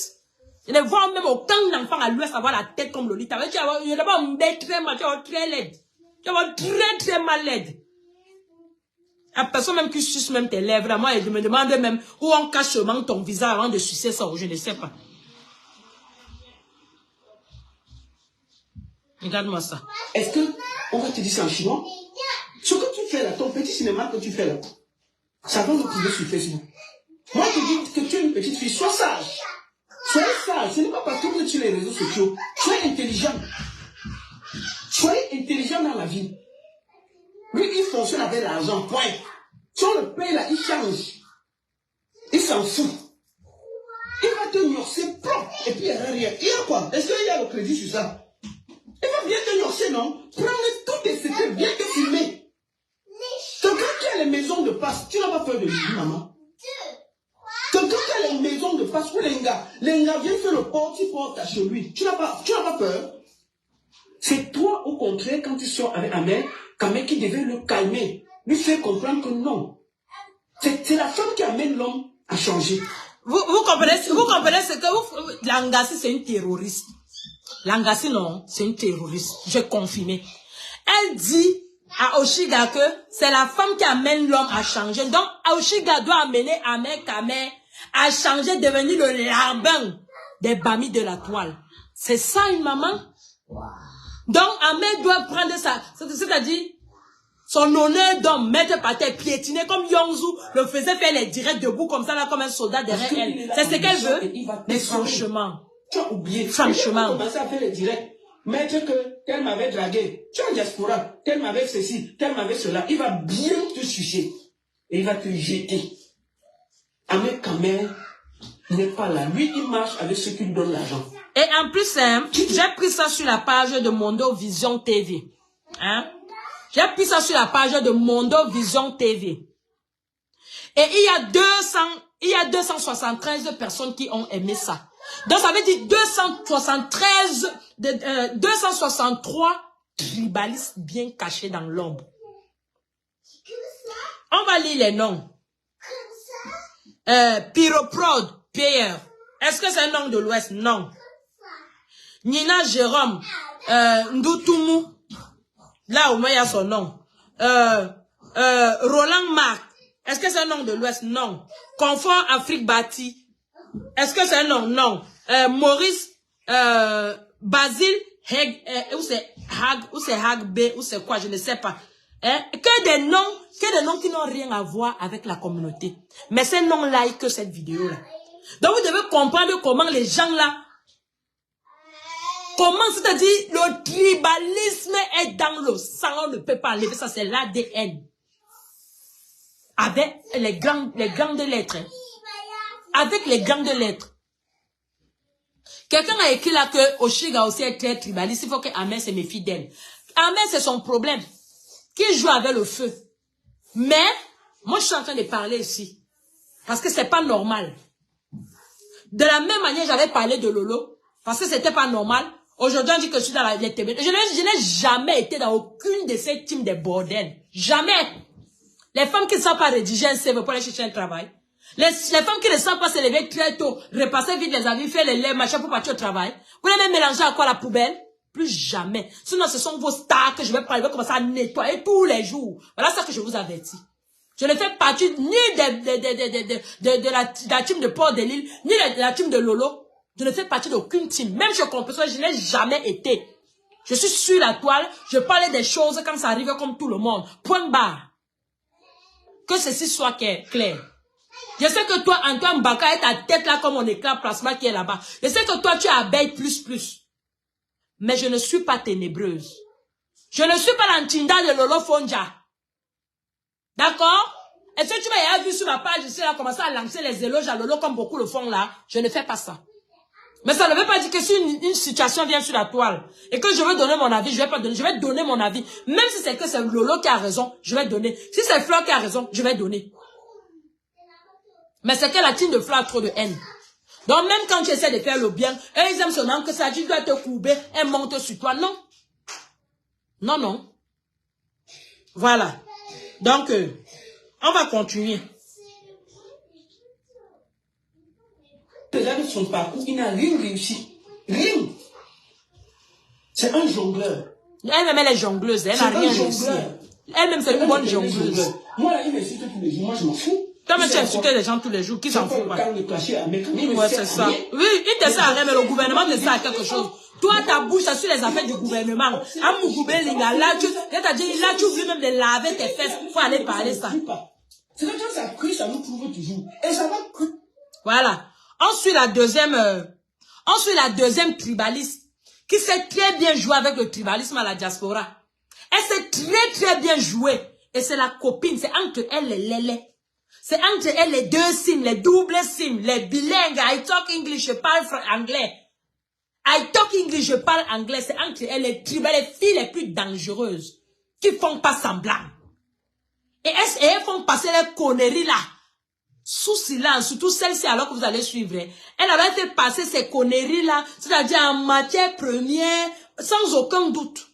Je ne vois même aucun enfant à l'ouest avoir la tête comme Lolita. Tu vas avoir une bête très mal, tu vas avoir très laide. Tu vas avoir très mal laide. La personne même qui suce même tes lèvres, là, moi, elle me demande même où on cache seulement ton visage avant de sucer ça, je ne sais pas. Regarde-moi ça. Est-ce que on va te dire ça en chinois? Ce que tu fais là, ton petit cinéma que tu fais là, ça va nous trouver sur Facebook. Moi, je te dis que tu es une petite fille, sois sage. Soyez sage. Ce n'est pas parce que vous êtes sur les réseaux sociaux. Soyez intelligent. Soyez intelligent dans la vie. Lui, il fonctionne avec l'argent, point. Si on le paye là, il change. Il s'en fout. Il va te norcer propre. Et puis il n'y a rien. Il y a quoi? Est-ce qu'il y a le crédit sur ça? Il va bien te norcer, non? Prends tous tes secrets, bien te filmer. Quelqu'un qui a les maisons de passe, tu n'as pas peur de lui, maman? Quelqu'un qui a les maisons de passe pour les gars viennent faire le porte chez lui. Tu n'as pas peur? C'est toi, au contraire, quand tu sors avec un mec qui devait le calmer, lui faire comprendre que non. C'est la femme qui amène l'homme à changer. Vous comprenez ce que Langassi, c'est une terroriste. Langassi, non, c'est une terroriste. J'ai confirmé. Elle dit à Oshiga que c'est la femme qui amène l'homme à changer. Donc, Oshiga doit amener Ahmed Kamer à changer, devenir le larbin des Bami de la toile. C'est ça une maman? Donc, Ahmed doit prendre ça, c'est-à-dire son honneur d'homme, mettre par terre, piétiner comme Yongzu le faisait faire les directs debout comme ça, là, comme un soldat derrière elle. C'est ce qu'elle veut. Mais franchement, tu as oublié. Franchement. Tu as commencé à faire les directs. Mettre que tel m'avait dragué. Tu es en diaspora. Tel m'avait ceci. Tel m'avait cela. Il va bien te sucer. Et il va te jeter. Ahmed Kamer n'est pas là. Lui, il marche avec ceux qui lui donnent l'argent. Et en plus, hein, j'ai pris ça sur la page de Mondo Vision TV. Hein? J'ai pris ça sur la page de Mondo Vision TV. Et il y a 273 personnes qui ont aimé ça. Donc ça veut dire 263 tribalistes bien cachés dans l'ombre. On va lire les noms. Pyroprod, Pierre. Est-ce que c'est un nom de l'Ouest? Non. Nina Jérôme, Ndoutoumou. Là, au moins, il y a son nom. Roland Marc. Est-ce que c'est un nom de l'Ouest? Non. Confort Afrique Bâti. Est-ce que c'est un nom? Non. Maurice, Basile, ou c'est Hag B, ou c'est quoi, je ne sais pas. Hein? Que des noms qui n'ont rien à voir avec la communauté. Mais c'est non like cette vidéo-là. Donc vous devez comprendre comment les gens là, comment c'est-à-dire le tribalisme est dans le sang, on ne peut pas enlever ça, c'est l'ADN. Avec les grandes lettres. Avec les grandes lettres. Quelqu'un a écrit là que Oshiga aussi est très tribaliste, il faut que Ahmed se méfie d'elle. Ahmed c'est son problème. Qui joue avec le feu. Mais, moi je suis en train de parler ici. Parce que c'est pas normal. De la même manière, j'avais parlé de Lolo. Parce que c'était pas normal. Aujourd'hui, on dit que je suis dans les TV. Je n'ai jamais été dans aucune de ces teams de bordel. Jamais. Les femmes qui ne savent pas rédiger un CV pour aller chercher un travail. Les femmes qui ne savent pas se lever très tôt, repasser vite les avis, faire les lèvres, machin pour partir au travail. Vous les même mélanger à quoi la poubelle? Plus jamais. Sinon, ce sont vos stars que je vais prendre, je vais commencer à nettoyer tous les jours. Voilà ça que je vous avertis. Je ne fais partie ni de la team de Port de Lille, ni de la team de Lolo. Je ne fais partie d'aucune team. Même chez Compression, je n'ai jamais été. Je suis sur la toile, je parlais des choses quand ça arrive comme tout le monde. Point barre. Que ceci soit clair. Je sais que toi, Antoine Baka, est ta tête là comme mon éclat plasma qui est là-bas. Je sais que toi, tu es abeille plus. Mais je ne suis pas ténébreuse. Je ne suis pas l'antinda de Lolo Fonja. D'accord? Est-ce que tu m'as vu sur ma page ici, là, commencer à lancer les éloges à Lolo comme beaucoup le font là? Je ne fais pas ça. Mais ça ne veut pas dire que si une situation vient sur la toile et que je veux donner mon avis, je vais pas donner, je vais donner mon avis. Même si c'est que c'est Lolo qui a raison, je vais donner. Si c'est Fleur qui a raison, je vais donner. Mais c'est que la team de Fleur a trop de haine. Donc même quand tu essaies de faire le bien, eux ils aiment seulement que ça, tu dois te courber, elle monte sur toi. Non. Non, non. Voilà. Donc, on va continuer. Regarde son parcours, il n'a rien réussi. Rien. C'est un jongleur. Elle-même, elle est jongleuse. Elle n'a rien réussi. Elle-même, c'est une bonne jongleuse. Moi, là, il m'insulte tous les jours. Moi, je m'en fous. Toi, mais tu insultes les gens tous les jours. Qui s'en fout pas? Ouais, c'est ça. Oui, il te sert à rien, mais le gouvernement te sert à quelque chose. Toi, ta bouche, c'est sur les affaires du gouvernement. Là, tu oublies même de laver tes fesses pour aller parler ça. C'est là quand ça crie, ça nous trouve toujours. Et ça va cru. Voilà. On suit la deuxième tribaliste qui sait très bien jouer avec le tribalisme à la diaspora. Elle sait très bien jouer. Et c'est la copine, c'est entre elle et Lélé. C'est entre elle les deux sims, les doubles sims, les bilingues. I talk English, je parle anglais. I talk English, je parle anglais. C'est entre elles les filles les plus dangereuses qui font pas semblant. Et elles font passer les conneries là. Sous silence, surtout celle-ci alors que vous allez suivre. Elle avait fait passer ces conneries là, c'est-à-dire en matière première, sans aucun doute.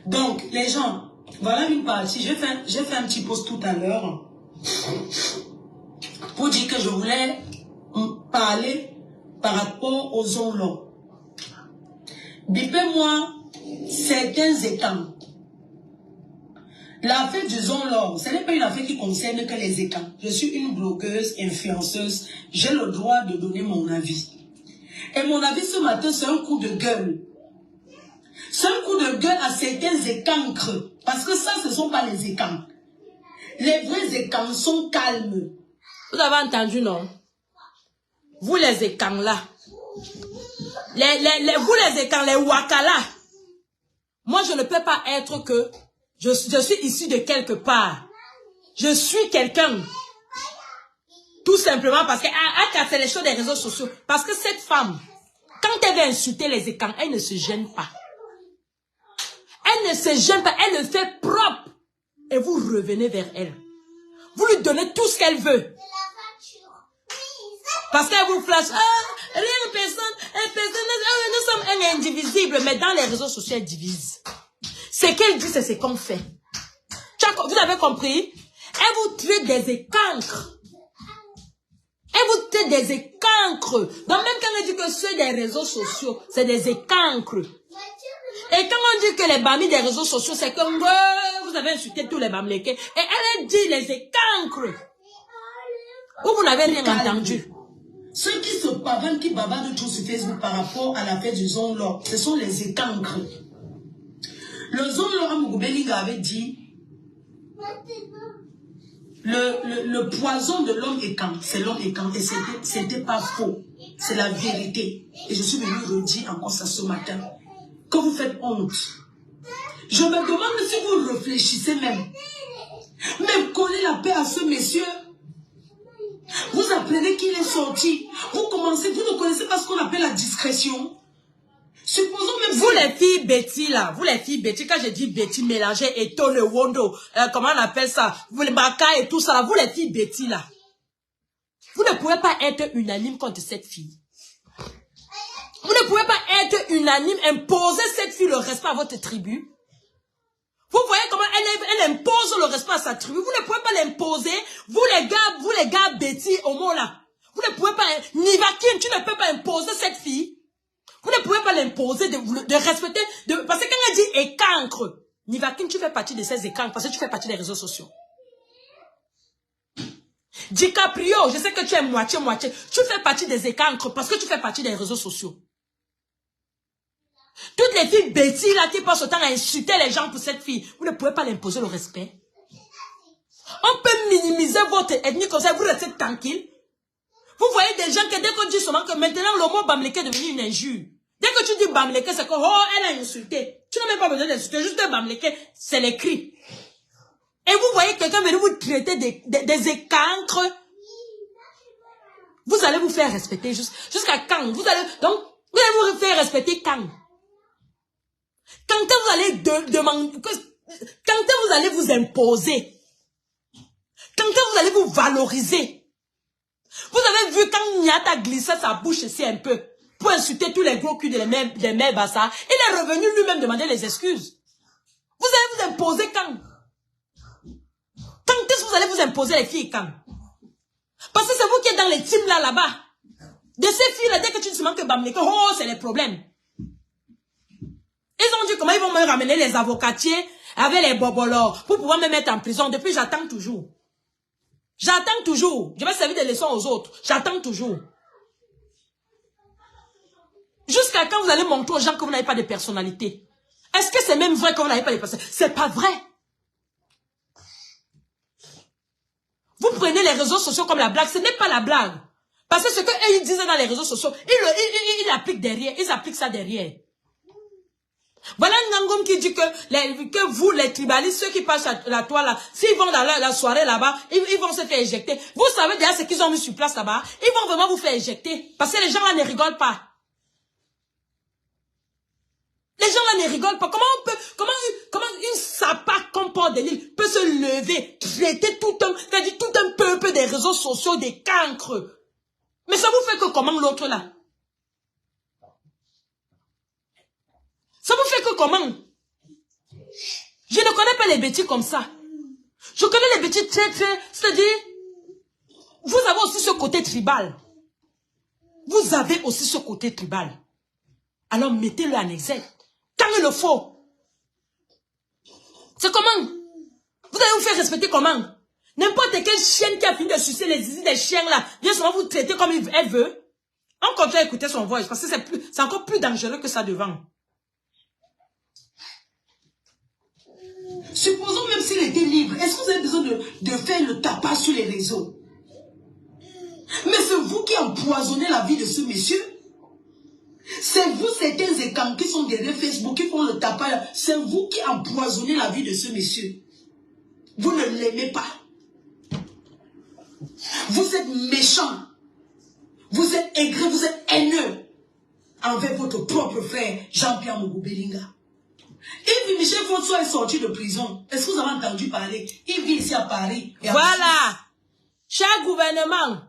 Donc, les gens, voilà une partie. J'ai fait un petit post tout à l'heure pour dire que je voulais parler par rapport aux onglons. Bipez-moi certains étangs. L'affaire du zonlor, ce n'est pas une affaire qui concerne que les étangs. Je suis une blogueuse, influenceuse. J'ai le droit de donner mon avis. Et mon avis ce matin, c'est un coup de gueule. C'est un coup de gueule à certains écancres. Parce que ça, ce ne sont pas les écancres. Les vrais écancres sont calmes. Vous avez entendu, non? Vous les écancres là. Vous les écancres, les wakala. Moi, je ne peux pas être que... Je suis issu de quelque part. Je suis quelqu'un. Tout simplement parce qu'elle a cassé les choses des réseaux sociaux. Parce que cette femme, quand elle veut insulter les écrans, elle ne se gêne pas. Elle ne se gêne pas, elle le fait propre. Et vous revenez vers elle. Vous lui donnez tout ce qu'elle veut. Parce qu'elle vous flash. Rien, personne, nous sommes indivisibles. Mais dans les réseaux sociaux, elle divise. Ce qu'elle dit, c'est ce qu'on fait. Vous avez compris? Elle vous traite des écancres. Elle vous traite des écancres. Donc même quand elle dit que c'est des réseaux sociaux, c'est des écancres. Et quand on dit que les bamis des réseaux sociaux, c'est que vous avez insulté tous les bamlékés. Et elle dit les écancres. Ou vous n'avez rien entendu. Ceux qui se pavanent, qui bavardent tout sur Facebook par rapport à l'affaire du zonlor, ce sont les écancres. Le zonlor Amougoubelinga avait dit Le poison de l'homme est quand? C'est l'homme est quand? Et c'était pas faux. C'est la vérité. Et je suis venu redire encore ça ce matin. Que vous faites honte. Je me demande si vous réfléchissez même. Même coller la paix à ce monsieur. Vous apprenez qu'il est sorti. Vous ne connaissez pas ce qu'on appelle la discrétion. Supposons même vous les filles Betty là, vous les filles Betty, quand je dis Betty mélangé et le Wondo, comment on appelle ça, vous les Baka et tout ça là, vous les filles Betty là, vous ne pouvez pas être unanime contre cette fille. Vous ne pouvez pas être unanime, imposer cette fille le respect à votre tribu. Vous voyez comment elle impose le respect à sa tribu. Vous ne pouvez pas l'imposer. Vous les gars Betty au mot là. Vous ne pouvez pas, Nivakin, tu ne peux pas imposer cette fille. Vous ne pouvez pas l'imposer de respecter, parce que quand elle dit écancre, Nivakin, tu fais partie de ces écancres parce que tu fais partie des réseaux sociaux. DiCaprio, je sais que tu es moitié-moitié. Tu fais partie des écancres parce que tu fais partie des réseaux sociaux. Toutes les filles Betty là qui passent autant à insulter les gens pour cette fille, vous ne pouvez pas l'imposer le respect. On peut minimiser votre ethnie comme ça, vous restez tranquille. Vous voyez des gens que dès qu'on dit seulement que maintenant le mot Bamleke est devenu une injure. Dès que tu dis Bamleke, c'est que oh, elle a insulté. Tu n'as même pas besoin d'insulter, juste Bamleke, c'est l'écrit. Et vous voyez quelqu'un venir vous traiter des écancres. Vous allez vous faire respecter jusqu'à quand? Vous allez vous faire respecter quand? Quand vous allez demander, quand vous allez vous imposer, quand vous allez vous valoriser. Vous avez vu quand Niata glissait sa bouche ici un peu pour insulter tous les gros culs des mères Bassa, il est revenu lui-même demander les excuses. Vous allez vous imposer quand? Quand est-ce que vous allez vous imposer les filles quand? Parce que c'est vous qui êtes dans les teams là-bas. De ces filles-là, dès que tu te demandes que Bamleke, oh, c'est les problèmes. Ils ont dit comment ils vont me ramener les avocatiers avec les bobolors pour pouvoir me mettre en prison. Depuis, j'attends toujours. J'attends toujours. Je vais servir des leçons aux autres. J'attends toujours. Jusqu'à quand vous allez montrer aux gens que vous n'avez pas de personnalité? Est-ce que c'est même vrai que vous n'avez pas de personnalité? C'est pas vrai. Vous prenez les réseaux sociaux comme la blague. Ce n'est pas la blague. Parce que ce qu'ils disent dans les réseaux sociaux, ils appliquent derrière. Ils appliquent ça derrière. Voilà Ngangom qui dit que vous, les tribalistes, ceux qui passent à la toile là, s'ils vont dans la soirée là-bas, ils vont se faire éjecter. Vous savez déjà ce qu'ils ont mis sur place là-bas. Ils vont vraiment vous faire éjecter. Parce que les gens là ne rigolent pas. Les gens là ne rigolent pas. Comment une sapate comme Port de Lille peut se lever, traiter tout un peuple des réseaux sociaux, des cancres. Mais ça vous fait que comment l'autre là? Ça vous fait que comment? Je ne connais pas les bêtises comme ça. Je connais les bêtises très, c'est-à-dire, vous avez aussi ce côté tribal. Vous avez aussi ce côté tribal. Alors mettez-le en exergue. Quand il le faut. C'est comment? Vous allez vous faire respecter comment? N'importe quelle chienne qui a fini de sucer les zizi des chiens là, vient seulement vous traiter comme elle veut. On continue à écouter son voix parce que c'est encore plus dangereux que ça devant. Supposons même s'il était libre, est-ce que vous avez besoin de faire le tapas sur les réseaux? Mais c'est vous qui empoisonnez la vie de ce monsieur. C'est vous, certains écans qui sont derrière Facebook, qui font le tapas. C'est vous qui empoisonnez la vie de ce monsieur. Vous ne l'aimez pas. Vous êtes méchant. Vous êtes aigri, vous êtes haineux envers votre propre frère, Jean-Pierre Mougou-Belinga. Yves Michel Fonso est sorti de prison. Est-ce que vous avez entendu parler? Il vit ici à Paris. Voilà. Cher gouvernement.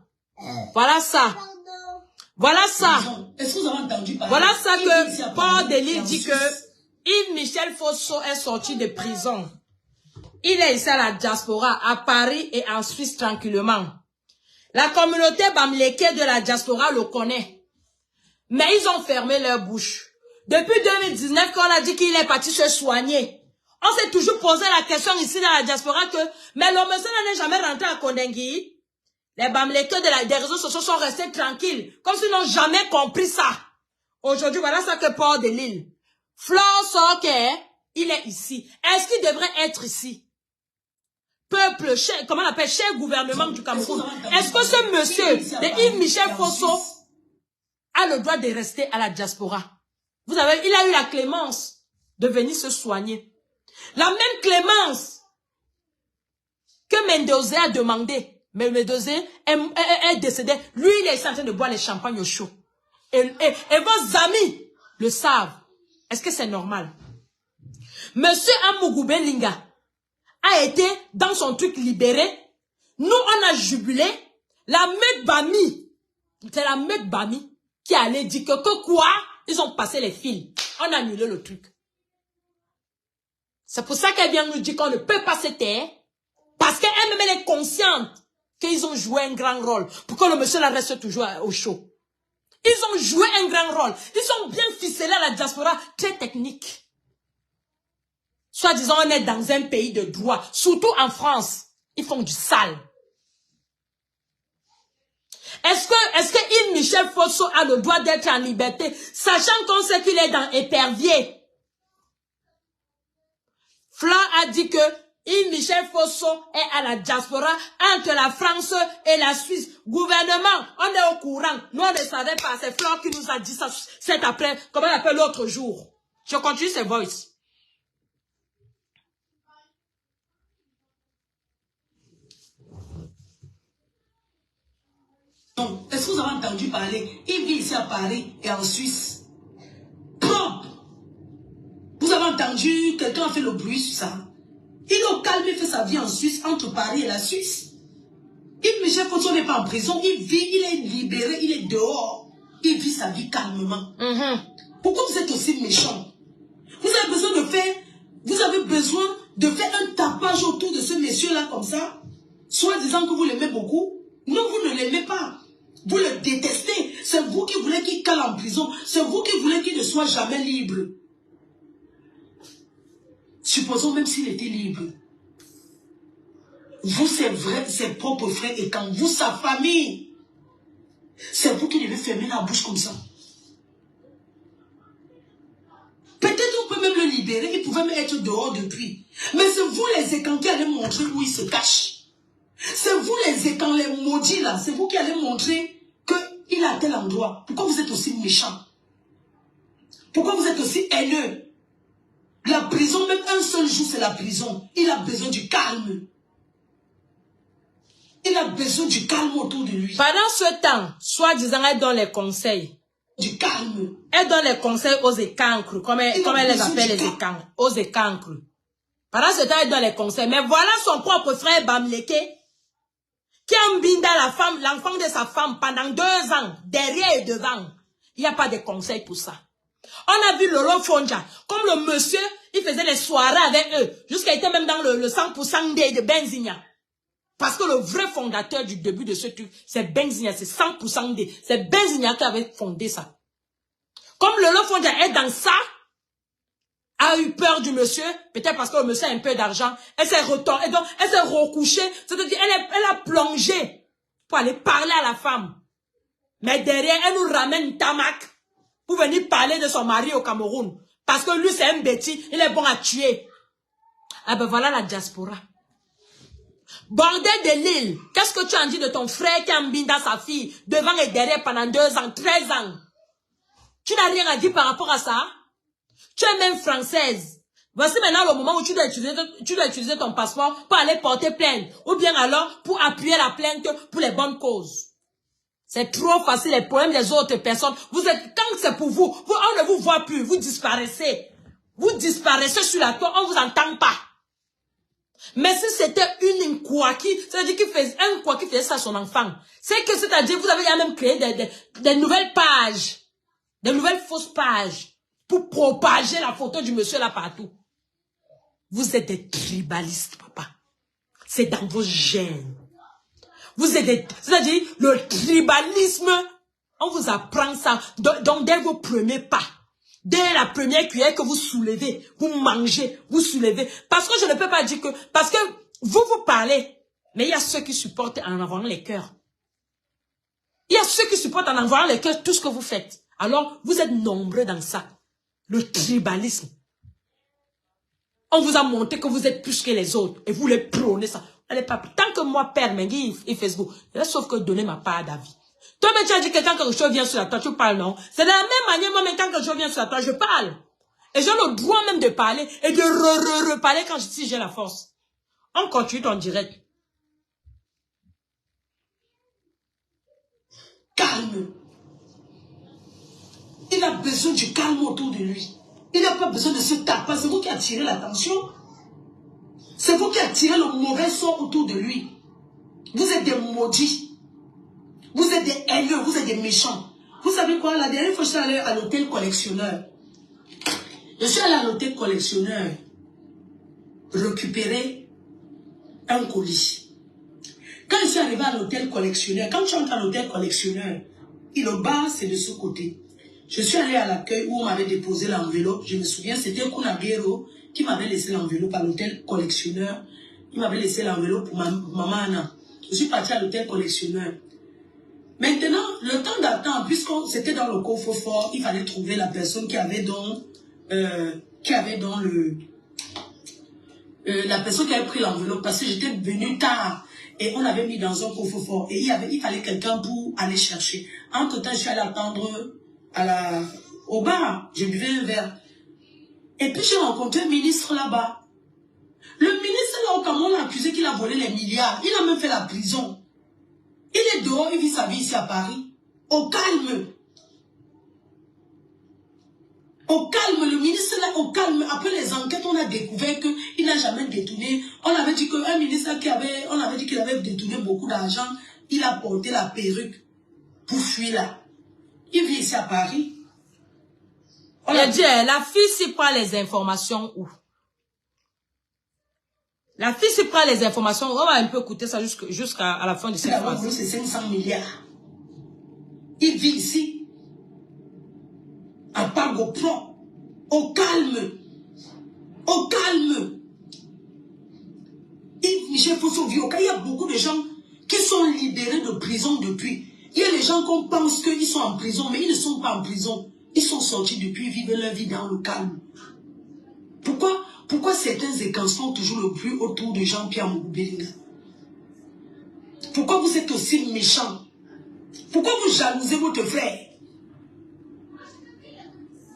Voilà ça. Voilà ça. Est-ce que vous avez entendu parler? Voilà ça que Port de Lille dit que Yves Michel Fonso est sorti de prison. Il est ici à la diaspora, à Paris et en Suisse tranquillement. La communauté Bamleke de la diaspora le connaît. Mais ils ont fermé leur bouche. Depuis 2019, quand on a dit qu'il est parti se soigner, on s'est toujours posé la question ici dans la diaspora que, mais l'homme n'est jamais rentré à Kondengui. Les Bamleke des réseaux sociaux sont restés tranquilles, comme s'ils n'ont jamais compris ça. Aujourd'hui, voilà ça que Port de Lille. Flore Soke, il est ici. Est-ce qu'il devrait être ici? peuple, comment on appelle, cher gouvernement du Cameroun, est-ce que ce monsieur, de Yves Michel Fosso, a le droit de rester à la diaspora? Il a eu la clémence de venir se soigner. La même clémence que Mendoza a demandé. Mais Mendoza est décédé. Lui, il est en train de boire les champagnes au chaud. Et vos amis le savent. Est-ce que c'est normal? Monsieur Amougou Belinga a été dans son truc libéré. Nous, on a jubilé. La meute Bami, c'est la meute Bami qui allait dire que quoi? Ils ont passé les fils. On a annulé le truc. C'est pour ça qu'elle vient nous dire qu'on ne peut pas se taire. Parce qu'elle-même, elle est consciente qu'ils ont joué un grand rôle. Pour que le monsieur la reste toujours au chaud. Ils ont joué un grand rôle. Ils sont bien ficelés à la diaspora, très technique. Soit disant, on est dans un pays de droit. Surtout en France. Ils font du sale. Est-ce que Yves Michel Fosso a le droit d'être en liberté, sachant qu'on sait qu'il est dans épervier? Flan a dit que Yves Michel Fosso est à la diaspora entre la France et la Suisse. Gouvernement, on est au courant. Nous, on ne savait pas. C'est Flan qui nous a dit ça cet après, comment on appelle l'autre jour. Je continue ces voices. Est-ce que vous avez entendu parler? Il vit ici à Paris et en Suisse. Propre. Vous avez entendu, quelqu'un a fait le bruit sur ça. Il est au calme, il fait sa vie en Suisse, entre Paris et la Suisse. Yves Michel Fosso n'est pas en prison, il vit, il est libéré, il est dehors. Il vit sa vie calmement. Pourquoi vous êtes aussi méchant? Vous avez besoin de faire un tapage autour de ce monsieur-là comme ça, soit disant que vous l'aimez beaucoup. Non, vous ne l'aimez pas. Vous le détestez. C'est vous qui voulez qu'il cale en prison. C'est vous qui voulez qu'il ne soit jamais libre. Supposons même s'il était libre. Vous, c'est vrai, ses propres frères et quand vous, sa famille, c'est vous qui devez fermer la bouche comme ça. Peut-être on peut même le libérer. Il pouvait même être dehors depuis. Mais c'est vous les écans qui allez montrer où il se cache. C'est vous les écans, les maudits là. C'est vous qui allez montrer qu'il est à tel endroit. Pourquoi vous êtes aussi méchant? Pourquoi vous êtes aussi haineux? La prison, même un seul jour, c'est la prison. Il a besoin du calme. Il a besoin du calme autour de lui. Pendant ce temps, soi-disant, elle donne les conseils. Du calme. Elle donne les conseils aux écancres, comme elle les appelle les écancres. Aux écancres. Pendant ce temps, elle donne les conseils. Mais voilà son propre frère Bamleke, qui a embindé la femme, l'enfant de sa femme pendant 2 ans, derrière et devant. Il n'y a pas de conseils pour ça. On a vu Lolo Fonja, comme le monsieur, il faisait les soirées avec eux, jusqu'à était même dans le 100% de Benzigna. Parce que le vrai fondateur du début de ce truc, c'est Benzigna, c'est 100% D. C'est Benzigna qui avait fondé ça. Comme Lolo Fonja est dans ça, a eu peur du monsieur, peut-être parce que le monsieur a un peu d'argent, elle s'est retournée, donc elle s'est recouchée, c'est-à-dire elle a plongé pour aller parler à la femme. Mais derrière, elle nous ramène Tamak pour venir parler de son mari au Cameroun. Parce que lui, c'est un bêtis, il est bon à tuer. Ah ben voilà la diaspora. Bordel de l'île, qu'est-ce que tu as dit de ton frère qui a embindé sa fille devant et derrière pendant 2 ans, 13 ans? Tu n'as rien à dire par rapport à ça? Tu es même française. Voici maintenant le moment où tu dois utiliser ton passeport pour aller porter plainte. Ou bien alors pour appuyer la plainte pour les bonnes causes. C'est trop facile les problèmes des autres personnes. Vous êtes, quand c'est pour vous, on ne vous voit plus, vous disparaissez. Vous disparaissez sur la toile, on ne vous entend pas. Mais si c'était une Nkouaki, c'est-à-dire qu'il faisait un Nkouaki qui faisait ça à son enfant, c'est que c'est-à-dire vous avez même créé des nouvelles pages, des nouvelles fausses pages pour propager la photo du monsieur là partout. Vous êtes des tribalistes, papa. C'est dans vos gènes. Vous êtes des, c'est-à-dire le tribalisme, on vous apprend ça. Donc dès vos premiers pas, dès la première cuillère que vous soulevez, vous mangez, vous soulevez. Parce que je ne peux pas dire que... Parce que vous parlez, mais il y a ceux qui supportent en envoyant les cœurs. Il y a ceux qui supportent en envoyant les cœurs tout ce que vous faites. Alors, vous êtes nombreux dans ça. Le tribalisme. On vous a montré que vous êtes plus que les autres. Et vous les prônez ça. Elle est pas... Tant que moi, père, Mengi et Facebook, sauf que donner ma part d'avis. Toi-même, tu as dit que quand quelque chose vient sur la toi, tu parles, non? C'est de la même manière, moi, même quand quelque chose vient sur la toi, je parle. Et j'ai le droit même de parler et de reparler quand si j'ai la force. On continue en direct. Calme. Il a besoin du calme autour de lui. Il n'a pas besoin de se taper. C'est vous qui attirez l'attention. C'est vous qui attirez le mauvais sort autour de lui. Vous êtes des maudits. Vous êtes des haineux. Vous êtes des méchants. Vous savez quoi? La dernière fois, je suis allée à l'hôtel collectionneur. Je suis allée à l'hôtel collectionneur récupérer un colis. Quand je suis arrivé à l'hôtel collectionneur, quand tu entres à l'hôtel collectionneur, le bar, c'est de ce côté. Je suis allé à l'accueil où on m'avait déposé l'enveloppe. Je me souviens, c'était Kunagero qui m'avait laissé l'enveloppe à l'hôtel collectionneur. Il m'avait laissé l'enveloppe pour maman Anna. Je suis parti à l'hôtel collectionneur. Maintenant, le temps d'attente, puisque c'était dans le coffre-fort, il fallait trouver la personne qui avait donc, la personne qui avait pris l'enveloppe, parce que j'étais venu tard. Et on avait mis dans un coffre-fort. Et il fallait quelqu'un pour aller chercher. Entre-temps, je suis allé attendre au bar. Je buvais un verre. Et puis, j'ai rencontré un ministre là-bas. Le ministre, là, comme on l'a accusé qu'il a volé les milliards, il a même fait la prison. Il est dehors, il vit sa vie ici à Paris. Au calme. Au calme, le ministre là, au calme. Après les enquêtes, on a découvert qu'il n'a jamais détourné. On avait dit qu'un ministre on avait dit qu'il avait détourné beaucoup d'argent. Il a porté la perruque pour fuir là. Il vit ici à Paris. Il a dit, la fille s'y prend les informations où? La fille s'y prend les informations. On va un peu écouter ça jusqu'à la fin de cette phrase. C'est 500 milliards. Il vit ici. À Pagopro. Au calme. Au calme. Michel Fosso-Vioka, il y a beaucoup de gens qui sont libérés de prison depuis. Il y a les gens qu'on pense qu'ils sont en prison, mais ils ne sont pas en prison. Ils sont sortis depuis, vivent leur vie dans le calme. Pourquoi certains écrans font toujours le bruit autour de Jean-Pierre Moubélinga? Pourquoi vous êtes aussi méchants? Pourquoi vous jalousez votre frère?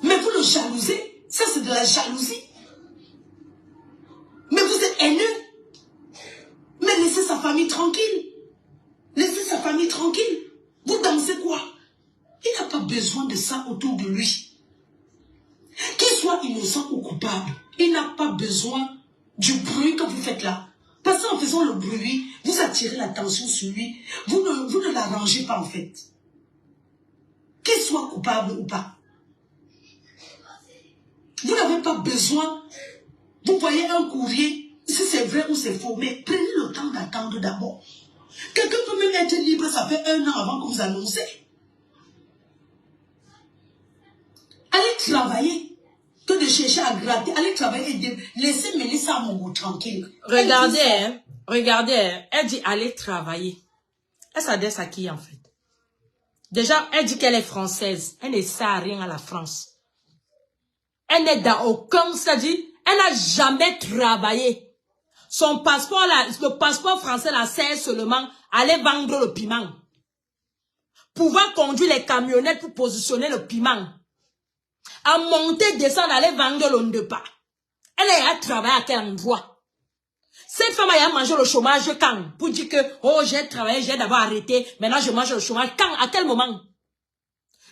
Mais vous le jalousez? Ça, c'est de la jalousie. Mais vous êtes haineux. Mais laissez sa famille tranquille. Laissez sa famille tranquille. Vous dansez quoi? Il n'a pas besoin de ça autour de lui. Qu'il soit innocent ou coupable, il n'a pas besoin du bruit que vous faites là. Parce qu'en faisant le bruit, vous attirez l'attention sur lui. Vous ne l'arrangez pas en fait. Qu'il soit coupable ou pas. Vous n'avez pas besoin. Vous voyez un courrier, si c'est vrai ou c'est faux, mais prenez le temps d'attendre d'abord. Quelqu'un peut même être libre, ça fait 1 an avant que vous annoncez. Allez travailler, que de chercher à gratter, allez travailler et laissez Mélissa Mongo tranquille. Regardez, regardez, elle dit allez travailler. Elle s'adresse à qui en fait? Déjà, elle dit qu'elle est française. Elle ne sert à rien à la France. Elle n'est dans aucun, c'est-à-dire, elle n'a jamais travaillé. Son passeport là, le passeport français là, sert seulement à aller vendre le piment. Pouvoir conduire les camionnettes pour positionner le piment. À monter, descendre, aller vendre le ndepa. Elle est à travailler à quel endroit? Cette femme a mangé le chômage quand? Pour dire que, oh, j'ai travaillé, j'ai d'abord arrêté, maintenant je mange le chômage. Quand? À quel moment?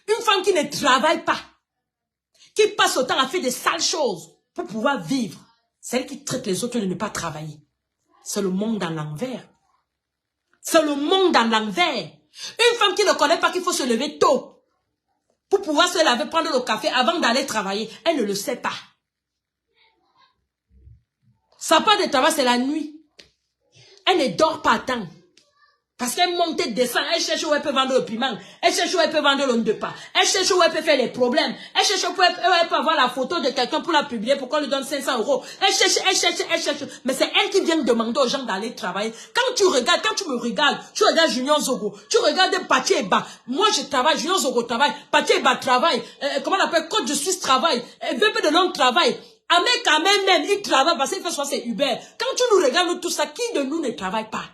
Une femme qui ne travaille pas, qui passe autant à faire des sales choses pour pouvoir vivre, celle qui traite les autres de ne pas travailler. C'est le monde à l'envers. C'est le monde à l'envers. Une femme qui ne connaît pas qu'il faut se lever tôt pour pouvoir se laver, prendre le café avant d'aller travailler. Elle ne le sait pas. Sa part de travail, c'est la nuit. Elle ne dort pas tant. Parce qu'elle monte et descend, elle cherche où elle peut vendre le piment, elle cherche où elle peut vendre le ndepa, elle cherche où elle peut faire les problèmes, elle cherche où elle peut avoir la photo de quelqu'un pour la publier pour qu'on lui donne 500 €. Elle cherche. Mais c'est elle qui vient demander aux gens d'aller travailler. Quand tu me regardes, tu regardes Junior Zogo, tu regardes Pathé Eba. Moi je travaille, Junior Zogo travaille, Pathé Eba travaille, comment on appelle, Côte de Suisse travaille, VP de Londres travaille. Ahmed Kamel même, il travaille parce qu'il fait soit c'est Uber. Quand tu nous regardes tout ça, qui de nous ne travaille pas?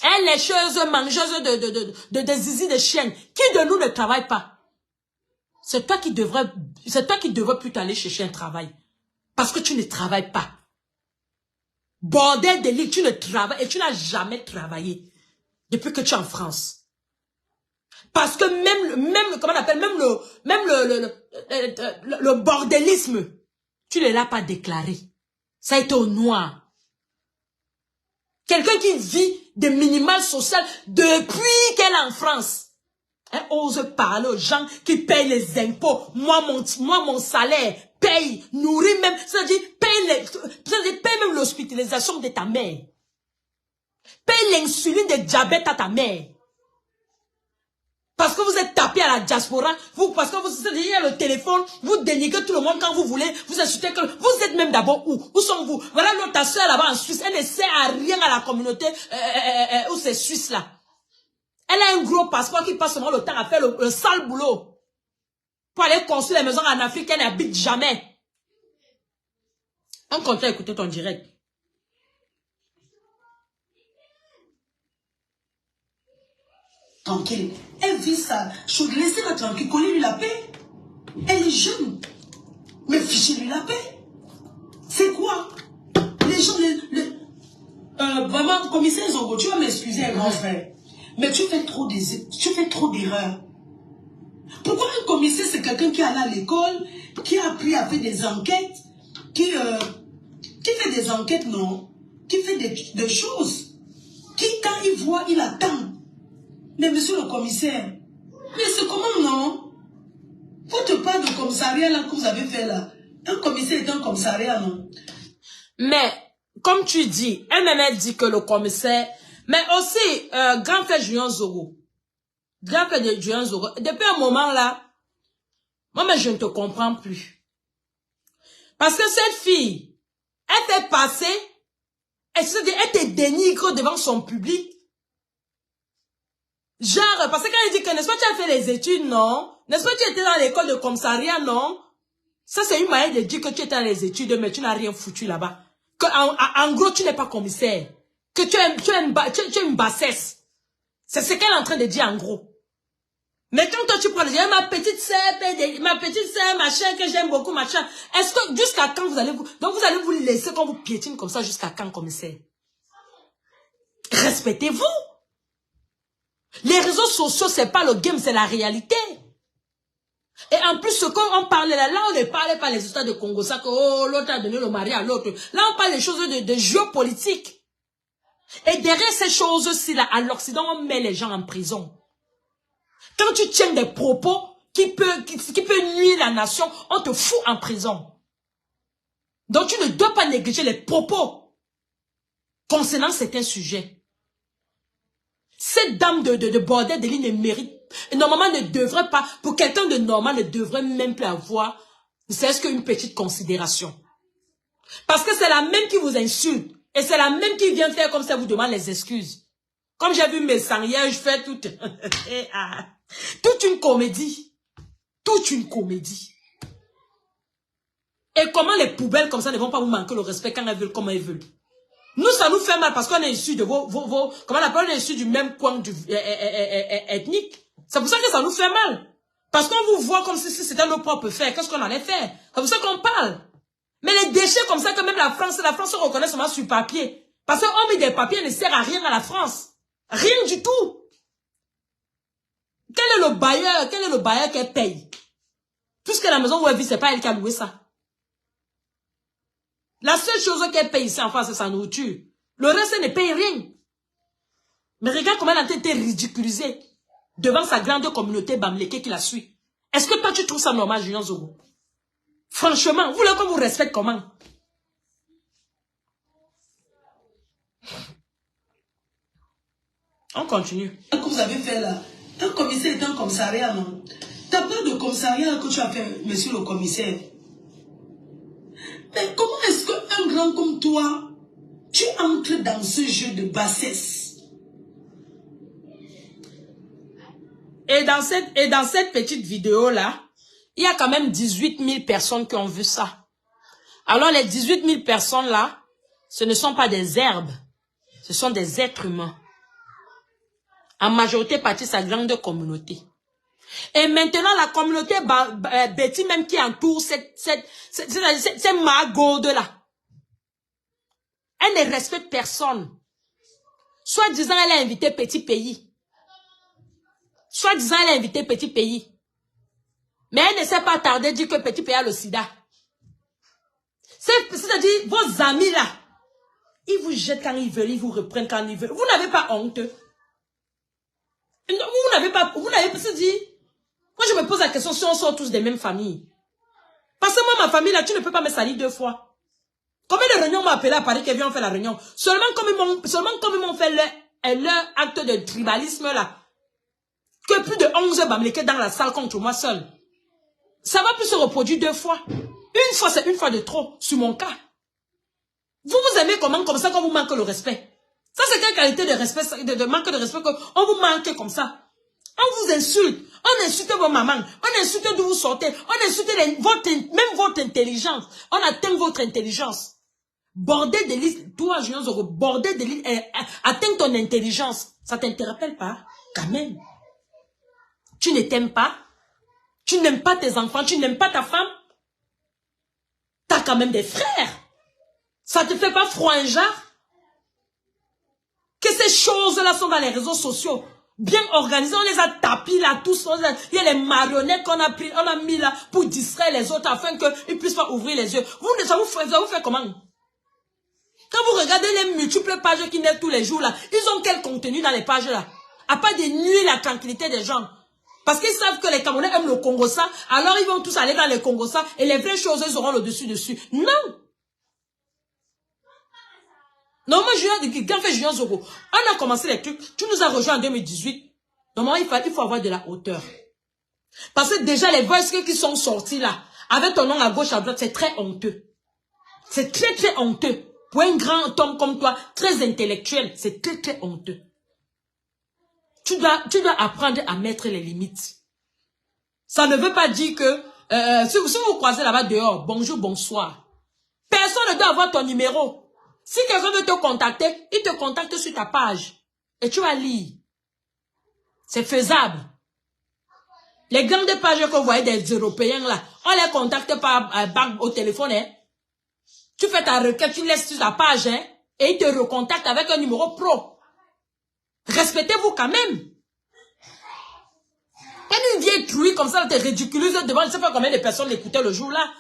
Elle est lécheuse, mangeuse de zizi de chienne. Qui de nous ne travaille pas? C'est toi qui devrais plus t'aller chercher un travail. Parce que tu ne travailles pas. Bordel de lit, tu ne travailles et tu n'as jamais travaillé. Depuis que tu es en France. Parce que comment on appelle, le bordelisme, tu ne l'as pas déclaré. Ça a été au noir. Quelqu'un qui vit de minimal social depuis qu'elle est en France. Elle ose parler aux gens qui payent les impôts. Moi, mon salaire paye, nourrit même, c'est-à-dire paye même l'hospitalisation de ta mère. Paye l'insuline de diabète à ta mère. Parce que vous êtes tapé à la diaspora, parce que vous êtes derrière le téléphone, vous dénigrez tout le monde quand vous voulez, vous insultez que vous êtes même d'abord où? Où sont vous? Voilà notre soeur là-bas en Suisse, elle ne sert à rien à la communauté où c'est Suisse là. Elle a un gros passeport qui passe seulement le temps à faire le sale boulot. Pour aller construire les maisons en Afrique, elle n'habite jamais. On continue à écouter ton direct. Tranquille. Elle vit ça. Laissez-la tranquille. Collez-lui la paix. Elle est jeune. Mais fichez-lui la paix. C'est quoi? Les gens... vraiment, commissaire Zongo, tu vas m'excuser, grand frère. Mais tu fais trop d'erreurs. Pourquoi un commissaire, c'est quelqu'un qui est allé à l'école, qui a appris à faire des enquêtes, qui fait des enquêtes, non? Qui fait des choses. Qui, quand il voit, il attend. Mais monsieur le commissaire, mais c'est comment non? Faut te parler de commissariat là que vous avez fait là. Un commissaire est un commissariat, non? Mais, comme tu dis, elle dit que le commissaire, mais aussi, grand frère Julien Zoro. Grand frère de Julien Zoro. Depuis un moment là, moi, mais je ne te comprends plus. Parce que cette fille, elle fait passer, elle te dénigre devant son public. Genre, parce que quand elle dit que, n'est-ce pas, tu as fait les études, non? N'est-ce pas, tu étais dans l'école de commissariat, non? Ça, c'est une manière de dire que tu étais dans les études, mais tu n'as rien foutu là-bas. Que, en gros, tu n'es pas commissaire. Que tu es une bassesse. C'est ce qu'elle est en train de dire, en gros. Mais quand toi, tu prends, ma petite sœur, machin, que j'aime beaucoup, machin. Est-ce que, jusqu'à quand vous allez vous laisser quand vous piétine comme ça, jusqu'à quand, commissaire? Respectez-vous. Les réseaux sociaux, c'est pas le game, c'est la réalité. Et en plus, ce qu'on parlait là, on ne parlait pas les histoires de Congo, ça que oh, l'autre a donné le mari à l'autre. Là, on parle des choses de géopolitique. Et derrière ces choses-ci, là, à l'Occident, on met les gens en prison. Quand tu tiens des propos qui peut nuire la nation, on te fout en prison. Donc, tu ne dois pas négliger les propos concernant certains sujets. Cette dame de bordel de l'île ne mérite, normalement ne devrait pas, pour quelqu'un de normal, ne devrait même plus avoir, c'est qu'une petite considération. Parce que c'est la même qui vous insulte, et c'est la même qui vient faire comme ça vous demande les excuses. Comme j'ai vu mes sangs hier, je fais toute une comédie. Toute une comédie. Et comment les poubelles comme ça ne vont pas vous manquer le respect quand elles veulent, comme elles veulent. Nous, ça nous fait mal parce qu'on est issus de comment on appelle, on est issus du même coin ethnique. C'est pour ça que ça nous fait mal. Parce qu'on vous voit comme si c'était nos propres faits. Qu'est-ce qu'on allait faire? C'est pour ça qu'on parle. Mais les déchets comme ça, que même la France se reconnaît seulement sur papier. Parce qu'on met des papiers ne sert à rien à la France. Rien du tout. Quel est le bailleur qu'elle paye? Puisque la maison où elle vit, c'est pas elle qui a loué ça. La seule chose qu'elle paye ici en France, c'est sa nourriture. Le reste, elle ne paye rien. Mais regarde comment elle a été ridiculisée devant sa grande communauté bamléké qui la suit. Est-ce que toi, tu trouves ça normal, Julien Zoro? Franchement, vous voulez qu'on vous respecte comment? On continue. Ce que vous avez fait là, un commissaire est un commissariat, non? T'as peur de commissariat que tu as fait, monsieur le commissaire? Mais comment est-ce qu'un grand comme toi, tu entres dans ce jeu de bassesse? Et dans cette petite vidéo-là, il y a quand même 18 000 personnes qui ont vu ça. Alors les 18 000 personnes là, ce ne sont pas des herbes, ce sont des êtres humains. En majorité partie sa grande communauté. Et maintenant la communauté Betty même qui entoure cette margaude là, elle ne respecte personne. Soit disant elle a invité Petit Pays. Soit disant elle a invité Petit Pays. Mais elle ne s'est pas tardée de dire que Petit Pays a le sida. C'est-à-dire, vos amis là, ils vous jettent quand ils veulent, ils vous reprennent quand ils veulent. Vous n'avez pas honte. Vous n'avez pas dit. Moi, je me pose la question si on sort tous des mêmes familles. Parce que moi, ma famille là, tu ne peux pas me salir 2 fois. Combien de réunions m'ont appelé à Paris qui viennent faire la réunion? Seulement comme ils m'ont fait leur acte de tribalisme là. Que plus de 11 bamléqués dans la salle contre moi seul. Ça va plus se reproduire 2 fois. Une fois, c'est une fois de trop, sur mon cas. Vous aimez comment comme ça qu'on vous manque le respect? Ça, c'est quelle qualité de respect, de manque de respect qu'on vous manque comme ça? On vous insulte. On insulte vos mamans. On insulte d'où vous sortez. On insulte même votre intelligence. On atteint votre intelligence. Bordel d'élite, toi, Julien Zoro, bordel d'élite, atteins ton intelligence. Ça ne t'interpelle pas? Quand même. Tu ne t'aimes pas? Tu n'aimes pas tes enfants? Tu n'aimes pas ta femme? T'as quand même des frères. Ça te fait pas froid un genre? Que ces choses-là sont dans les réseaux sociaux. Bien organisées, on les a tapis là, tous. Il y a les marionnettes qu'on a pris, on a mis là pour distraire les autres afin qu'ils puissent pas ouvrir les yeux. Ça vous fait comment? Quand vous regardez les multiples pages qui naissent tous les jours là, ils ont quel contenu dans les pages là? À part de nuire la tranquillité des gens. Parce qu'ils savent que les Camerounais aiment le Congo-ça, alors ils vont tous aller dans le Congo-ça et les vraies choses, ils auront le dessus. Non! Non, moi, quand fait Julien Zoro, on a commencé les trucs, tu nous as rejoint en 2018. Normalement, il faut avoir de la hauteur. Parce que déjà, les voices qui sont sortis là, avec ton nom à gauche, à droite, c'est très honteux. C'est très, très honteux. Pour un grand homme comme toi, très intellectuel, c'est très, très honteux. Tu dois apprendre à mettre les limites. Ça ne veut pas dire que, si vous croisez là-bas dehors, bonjour, bonsoir. Personne ne doit avoir ton numéro. Si quelqu'un veut te contacter, il te contacte sur ta page. Et tu vas lire. C'est faisable. Les grandes pages que vous voyez des Européens là, on les contacte par banque au téléphone. Hein. Tu fais ta requête, tu laisses sur ta page. Hein, et ils te recontactent avec un numéro pro. Respectez-vous quand même. Quand une vieille truie comme ça, elle te ridiculise devant, je ne sais pas combien de personnes l'écoutaient le jour là.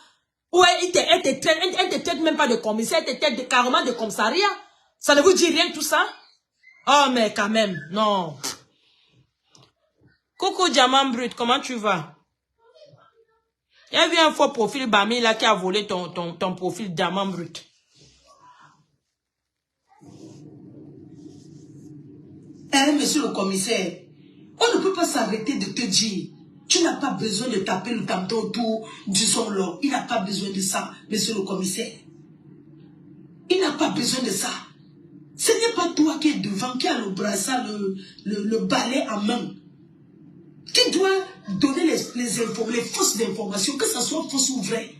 Ouais, elle te traite même pas de commissaire, elle te traite carrément de commissariat. Ça ne vous dit rien tout ça? Oh, mais quand même, non. Coucou Diamant Brut, comment tu vas? Il y a eu un faux profil Bami là qui a volé ton profil Diamant Brut. Monsieur le commissaire, on ne peut pas s'arrêter de te dire. Tu n'as pas besoin de taper le tam-tam autour du son-là. Il n'a pas besoin de ça, monsieur le commissaire. Il n'a pas besoin de ça. Ce n'est pas toi qui es devant, qui a le brassard, le balai en main. Qui doit donner les fausses informations, que ce soit fausse ou vrai.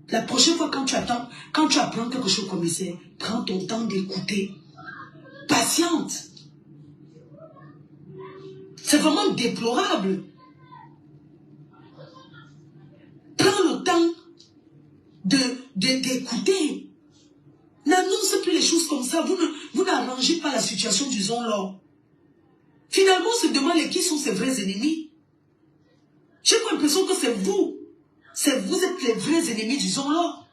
La prochaine fois quand tu apprends quelque chose, commissaire, prends ton temps d'écouter. Patiente. C'est vraiment déplorable. Prends le temps d'écouter. N'annonce plus les choses comme ça. Vous n'arrangez pas la situation du zone-là. Finalement, on se demande qui sont ses vrais ennemis. J'ai l'impression que c'est vous. Vous êtes les vrais ennemis du zone-là.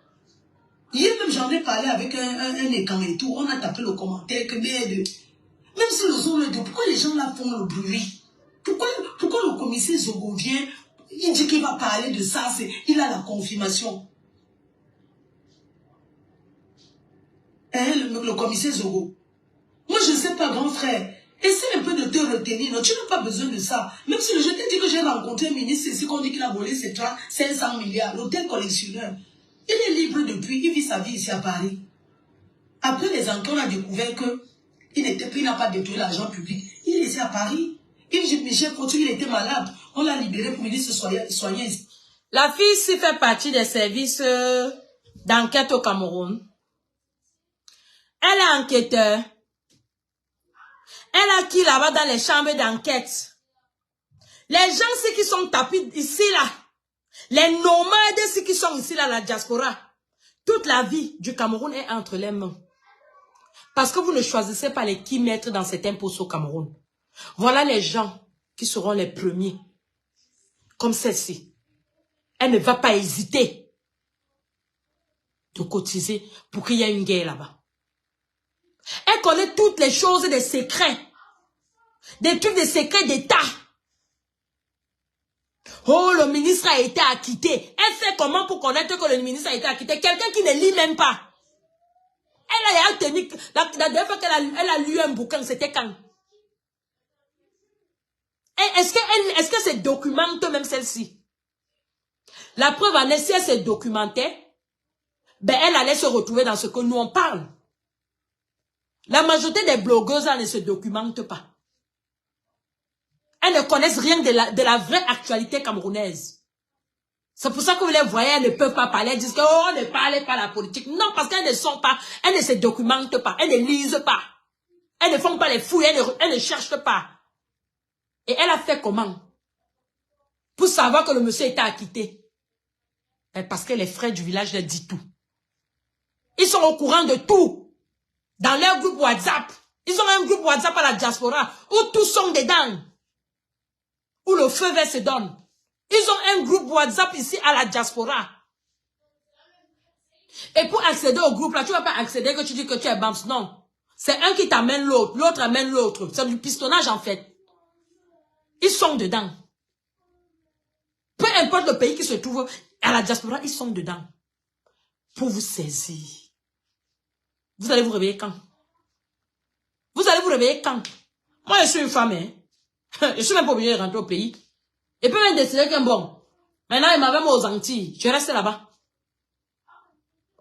Hier même, j'en ai parlé avec un écran et tout. On a tapé le commentaire que même si le zone-là, pourquoi les gens là font le bruit? Pourquoi le commissaire Zogo vient, il dit qu'il va parler de ça, il a la confirmation. Hein, le commissaire Zogo. Moi, je ne sais pas, grand frère. Essaie un peu de te retenir. Non, tu n'as pas besoin de ça. Même si je t'ai dit que j'ai rencontré un ministre ici, qu'on dit qu'il a volé ses 500 milliards, l'hôtel collectionneur. Il est libre depuis, il vit sa vie ici à Paris. Après les enquêtes, on a découvert qu'il n'a pas détruit l'argent public. Il est ici à Paris. Michel Coutu, il était malade. On l'a libéré pour venir se soigner. La fille ici fait partie des services d'enquête au Cameroun. Elle est enquêteur. Elle a qui là-bas dans les chambres d'enquête. Les gens qui sont tapis ici là. Les nomades qui sont ici là, la diaspora. Toute la vie du Cameroun est entre les mains. Parce que vous ne choisissez pas les qui mettre dans certains postes au Cameroun. Voilà les gens qui seront les premiers. Comme celle-ci. Elle ne va pas hésiter de cotiser pour qu'il y ait une guerre là-bas. Elle connaît toutes les choses des secrets. Des trucs des secrets d'État. Oh, le ministre a été acquitté. Elle sait comment pour connaître que le ministre a été acquitté. Quelqu'un qui ne lit même pas. Elle a tenu... La dernière fois qu'elle a lu un bouquin, c'était quand? Est-ce que c'est documente même celle-ci? La preuve en est, si elle se documentait, ben elle allait se retrouver dans ce que nous on parle. La majorité des blogueuses là, ne se documentent pas. Elles ne connaissent rien de la vraie actualité camerounaise. C'est pour ça que vous les voyez, elles ne peuvent pas parler, elles disent que oh, ne parlez pas la politique. Non, parce qu'elles ne sont pas, elles ne se documentent pas, elles ne lisent pas. Elles ne font pas les fouilles, elles ne cherchent pas. Et elle a fait comment? Pour savoir que le monsieur était acquitté. Parce que les frères du village leur disent tout. Ils sont au courant de tout. Dans leur groupe WhatsApp. Ils ont un groupe WhatsApp à la diaspora où tous sont dedans. Où le feu vert se donne. Ils ont un groupe WhatsApp ici à la diaspora. Et pour accéder au groupe là, tu ne vas pas accéder que tu dis que tu es BAMS. Non. C'est un qui t'amène l'autre. L'autre amène l'autre. C'est du pistonnage en fait. Ils sont dedans. Peu importe le pays qui se trouve à la diaspora, ils sont dedans. Pour vous saisir. Vous allez vous réveiller quand? Vous allez vous réveiller quand? Moi, je suis une femme, hein. Je suis même pas obligée de rentrer au pays. Et puis même décider qu'un bon. Maintenant, il m'a même aux Antilles. Je reste là-bas.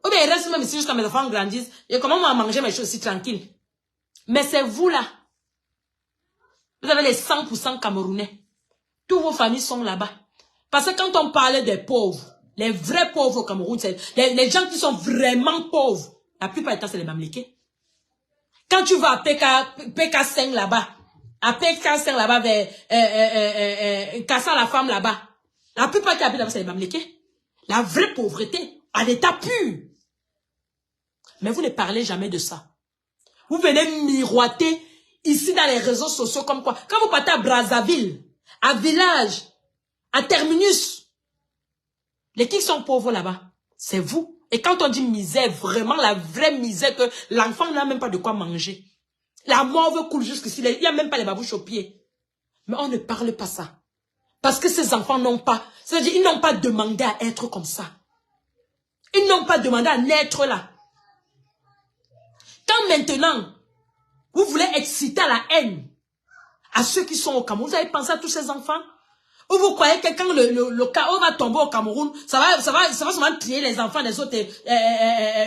Ou bien il reste même ici jusqu'à mes enfants grandissent. Et comment moi manger mes choses si tranquille. Mais c'est vous là. Vous avez les 100% Camerounais. Toutes vos familles sont là-bas. Parce que quand on parle des pauvres, les vrais pauvres au Cameroun, c'est les gens qui sont vraiment pauvres. La plupart du temps, c'est les Mamlékés. Quand tu vas à PK5 là-bas, à PK5 là-bas, vers Kassa la femme là-bas, la plupart qui habitent là-bas, c'est les Mamlékés. La vraie pauvreté, à l'état pur. Mais vous ne parlez jamais de ça. Vous venez miroiter ici dans les réseaux sociaux comme quoi. Quand vous partez à Brazzaville, à Village, à Terminus, les qui sont pauvres là-bas, c'est vous. Et quand on dit misère, vraiment la vraie misère, que l'enfant n'a même pas de quoi manger. La morve coule jusqu'ici, il n'y a même pas les babouches aux pieds. Mais on ne parle pas ça. Parce que ces enfants n'ont pas, c'est-à-dire ils n'ont pas demandé à être comme ça. Ils n'ont pas demandé à naître là. Quand maintenant, vous voulez exciter la haine à ceux qui sont au Cameroun, vous avez pensé à tous ces enfants? Ou vous croyez que quand le chaos va tomber au Cameroun, ça va seulement tuer les enfants des autres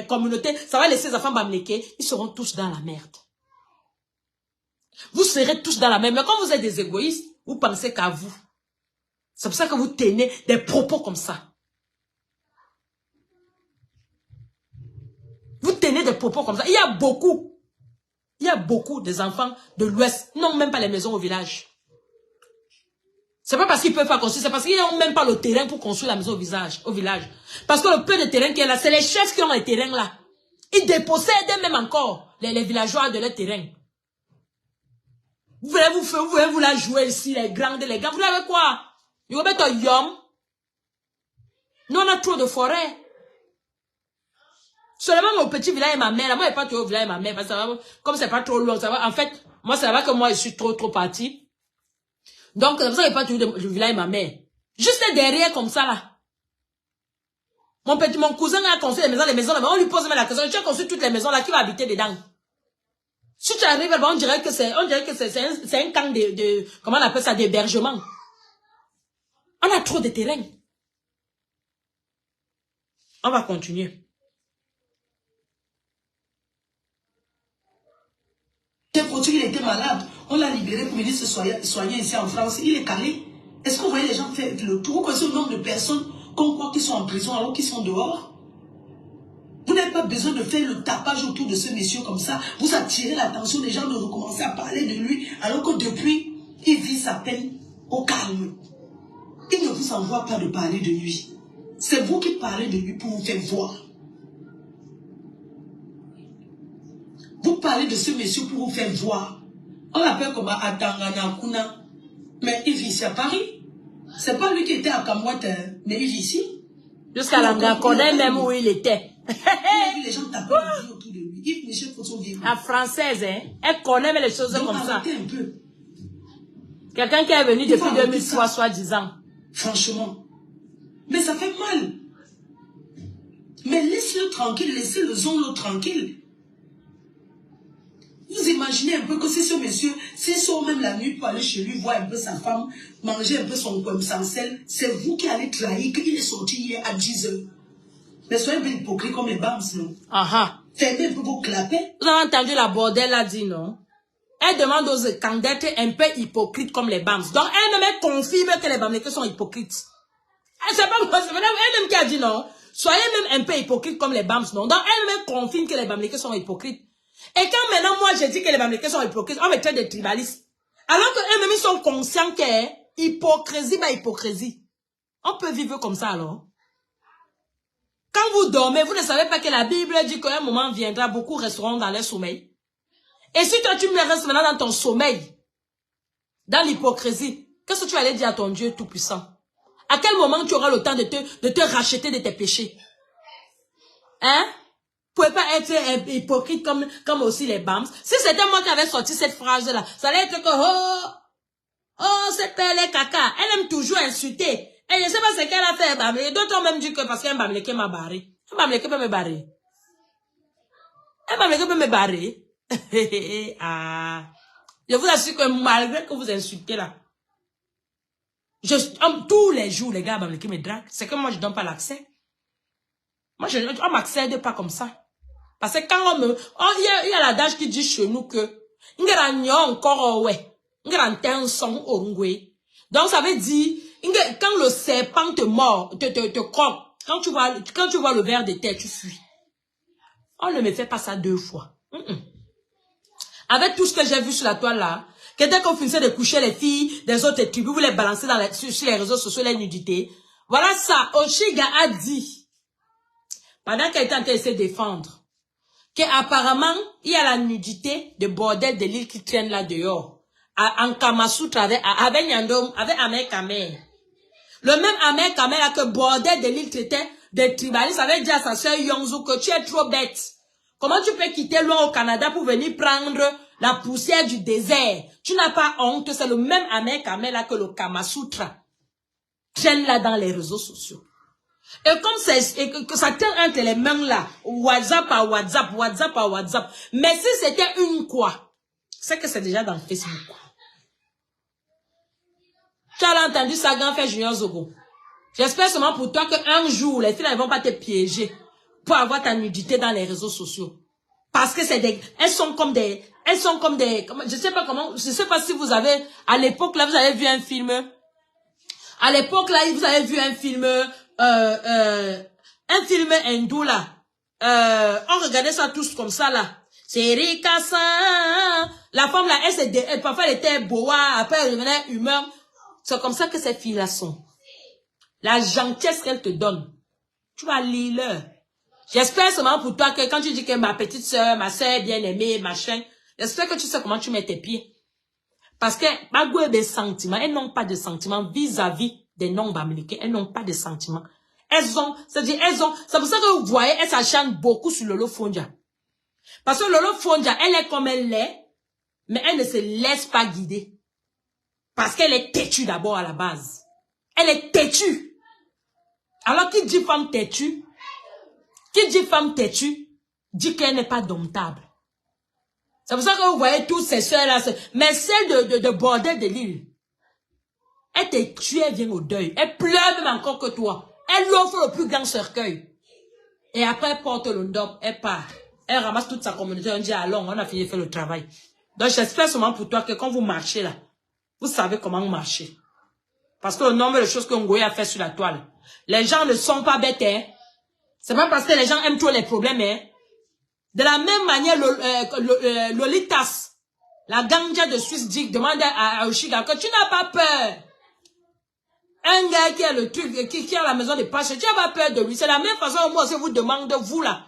communautés, ça va laisser les enfants bamléqués, ils seront tous dans la merde. Vous serez tous dans la merde. Mais quand vous êtes des égoïstes, vous pensez qu'à vous. C'est pour ça que vous tenez des propos comme ça. Vous tenez des propos comme ça. Il y a beaucoup des enfants de l'Ouest, ils n'ont même pas les maisons au village. C'est pas parce qu'ils peuvent pas construire, c'est parce qu'ils n'ont même pas le terrain pour construire la maison au village. Parce que le peu de terrain qui est là, c'est les chefs qui ont les terrains là. Ils dépossèdent même encore les villageois de leur terrain. Vous voulez vous la jouer ici, les grands, vous avez quoi? Vous avez un yom. Nous, on a trop de forêts. Seulement mon petit village et ma mère, là, moi, je n'ai pas trop au village et ma mère, parce que comme c'est pas trop loin, ça va. En fait, moi, ça va que moi, je suis trop partie. Donc, c'est pour ça que je n'ai pas toujours le village et ma mère. Juste derrière, comme ça, là. Mon cousin a construit les maisons là, on lui pose même la question, tu as construit toutes les maisons là, qui va habiter dedans? Si tu arrives là-bas, on dirait que c'est un camp comment on appelle ça, d'hébergement. On a trop de terrain. On va continuer. Il était malade, on l'a libéré pour venir se soigner ici en France, il est calé. Est-ce que vous voyez les gens faire le tour? Vous connaissez le nombre de personnes qu'on croit qu'ils sont en prison alors qu'ils sont dehors. Vous n'avez pas besoin de faire le tapage autour de ce monsieur comme ça. Vous attirez l'attention des gens de recommencer à parler de lui alors que depuis, il vit sa peine au calme. Il ne vous envoie pas de parler de lui. C'est vous qui parlez de lui pour vous faire voir. Vous parlez de ce monsieur pour vous faire voir. On l'appelle comme Atanganakuna. Mais il vit ici à Paris. C'est pas lui qui était à Kamwat, mais il vit ici. Jusqu'à la connaît même où il était. Il a vu les gens taper la vie autour de lui. Yves Michel faut son vivre. La française, hein, elle connaît les choses donc, comme ça. un peu. Quelqu'un qui est venu depuis 2003, soi-disant. Franchement. Mais ça fait mal. Mais laissez-le tranquille, laissez le zone tranquille. Vous imaginez un peu que si ce monsieur, s'il sort même la nuit pour aller chez lui, voir un peu sa femme, manger un peu son pomme sans sel, c'est vous qui allez trahir qu'il est sorti hier à 10 h. Mais soyez bien hypocrite comme les bams, non? Fermez un peu vos clapets. Vous avez entendu la bordelle a dit, non? Elle demande aux candidats d'être un peu hypocrites comme les bams. Donc, elle me confirme que les bamlékés sont hypocrites. C'est pas moi, c'est elle-même qui a dit non. Soyez même un peu hypocrites comme les bams, non? Donc, elle me confirme que les bamlékés sont hypocrites. Et quand maintenant, moi, je dis que les bamlékés sont hypocrites, on me traite des tribalistes. Alors qu'eux-mêmes, ils sont conscients que hypocrisie, hypocrisie. On peut vivre comme ça, alors. Quand vous dormez, vous ne savez pas que la Bible dit qu'à un moment viendra, beaucoup resteront dans leur sommeil. Et si toi, tu me restes maintenant dans ton sommeil, dans l'hypocrisie, qu'est-ce que tu allais dire à ton Dieu Tout-Puissant? À quel moment tu auras le temps de te racheter de tes péchés? Hein? Vous pouvez pas être hypocrite comme aussi les bams. Si c'était moi qui avais sorti cette phrase-là, ça allait être que, oh, cette pelle est caca. Elle aime toujours insulter. Et je ne sais pas ce qu'elle a fait, Bamléké. D'autres ont même dit que parce qu'un Bamléké m'a barré. Un Bamléké peut me barrer. Un Bamléké peut me barrer. Ah. Je vous assure que malgré que vous insultez là, tous les jours, les gars, Bamléké me drague. C'est que moi, je ne donne pas l'accès. Moi, on ne m'accède pas comme ça. Parce que quand on me... Il y a l'adage qui dit chez nous que... Donc, ça veut dire... Quand le serpent te mord, te croque, quand tu vois le ver de terre, tu fuis. On ne me fait pas ça 2 fois. Avec tout ce que j'ai vu sur la toile là, que dès qu'on finissait de coucher les filles des autres tribus, vous les balancez sur les réseaux sociaux, les nudités. Voilà ça, Oshiga a dit, pendant qu'elle était en train de se défendre, qu'apparemment, il y a la nudité de bordel de l'île qui traîne là dehors. En Kamasutra, avec Nyandom, avec Ahmed Kamer. Le même Ahmed Kamer là que bordel de l'île traitait des tribalistes avait dit à sa soeur Yongzo que tu es trop bête. Comment tu peux quitter loin au Canada pour venir prendre la poussière du désert? Tu n'as pas honte, c'est le même Ahmed Kamer là que le Kamasutra traîne là dans les réseaux sociaux. Et comme que ça traîne entre les mains là, WhatsApp à WhatsApp, WhatsApp à WhatsApp. Mais si c'était une quoi, c'est que c'est déjà dans Facebook. Tu as entendu Sagan faire Junior Zogo. J'espère seulement pour toi qu'un jour, les filles ne vont pas te piéger pour avoir ta nudité dans les réseaux sociaux. Parce que elles sont comme des, je sais pas si vous avez, à l'époque là, vous avez vu un film. À l'époque là, vous avez vu un film hindou là. On regardait ça tous comme ça là. C'est Rikasa. La femme là, parfois elle était boa, après elle devenait humaine. C'est comme ça que ces filles là sont. La gentillesse qu'elle te donne, tu vas lire leur. J'espère seulement pour toi que quand tu dis que ma petite soeur, ma soeur bien-aimée, machin, j'espère que tu sais comment tu mets tes pieds. Parce que, malgré des sentiments, elles n'ont pas de sentiments vis-à-vis des non-bamlékés. Elles n'ont pas de sentiments. C'est pour ça que vous voyez, elles s'acharnent beaucoup sur Lolo Fondia. Parce que Lolo Fondia, elle est comme elle est, mais elle ne se laisse pas guider. Parce qu'elle est têtue d'abord à la base. Elle est têtue. Alors, qui dit femme têtue, dit qu'elle n'est pas domptable. C'est pour ça que vous voyez tous ces soeurs-là. Mais celle de bordel de l'île, elle te tue, elle vient au deuil. Elle pleure même encore que toi. Elle offre le plus grand cercueil. Et après, elle porte le ndop, elle part. Elle ramasse toute sa communauté, on dit, allons, on a fini de faire le travail. Donc, j'espère seulement pour toi que quand vous marchez là, vous savez comment marcher. Parce que le nombre de choses que Ngoé a fait sur la toile. Les gens ne sont pas bêtes, hein. C'est pas parce que les gens aiment trop les problèmes, hein. De la même manière, Lolitas, la ganja de Suisse dit, demande à Oshiga que tu n'as pas peur. Un gars qui a le truc, qui a la maison de Pache, tu n'as pas peur de lui. C'est la même façon, moi aussi, vous demande, vous là.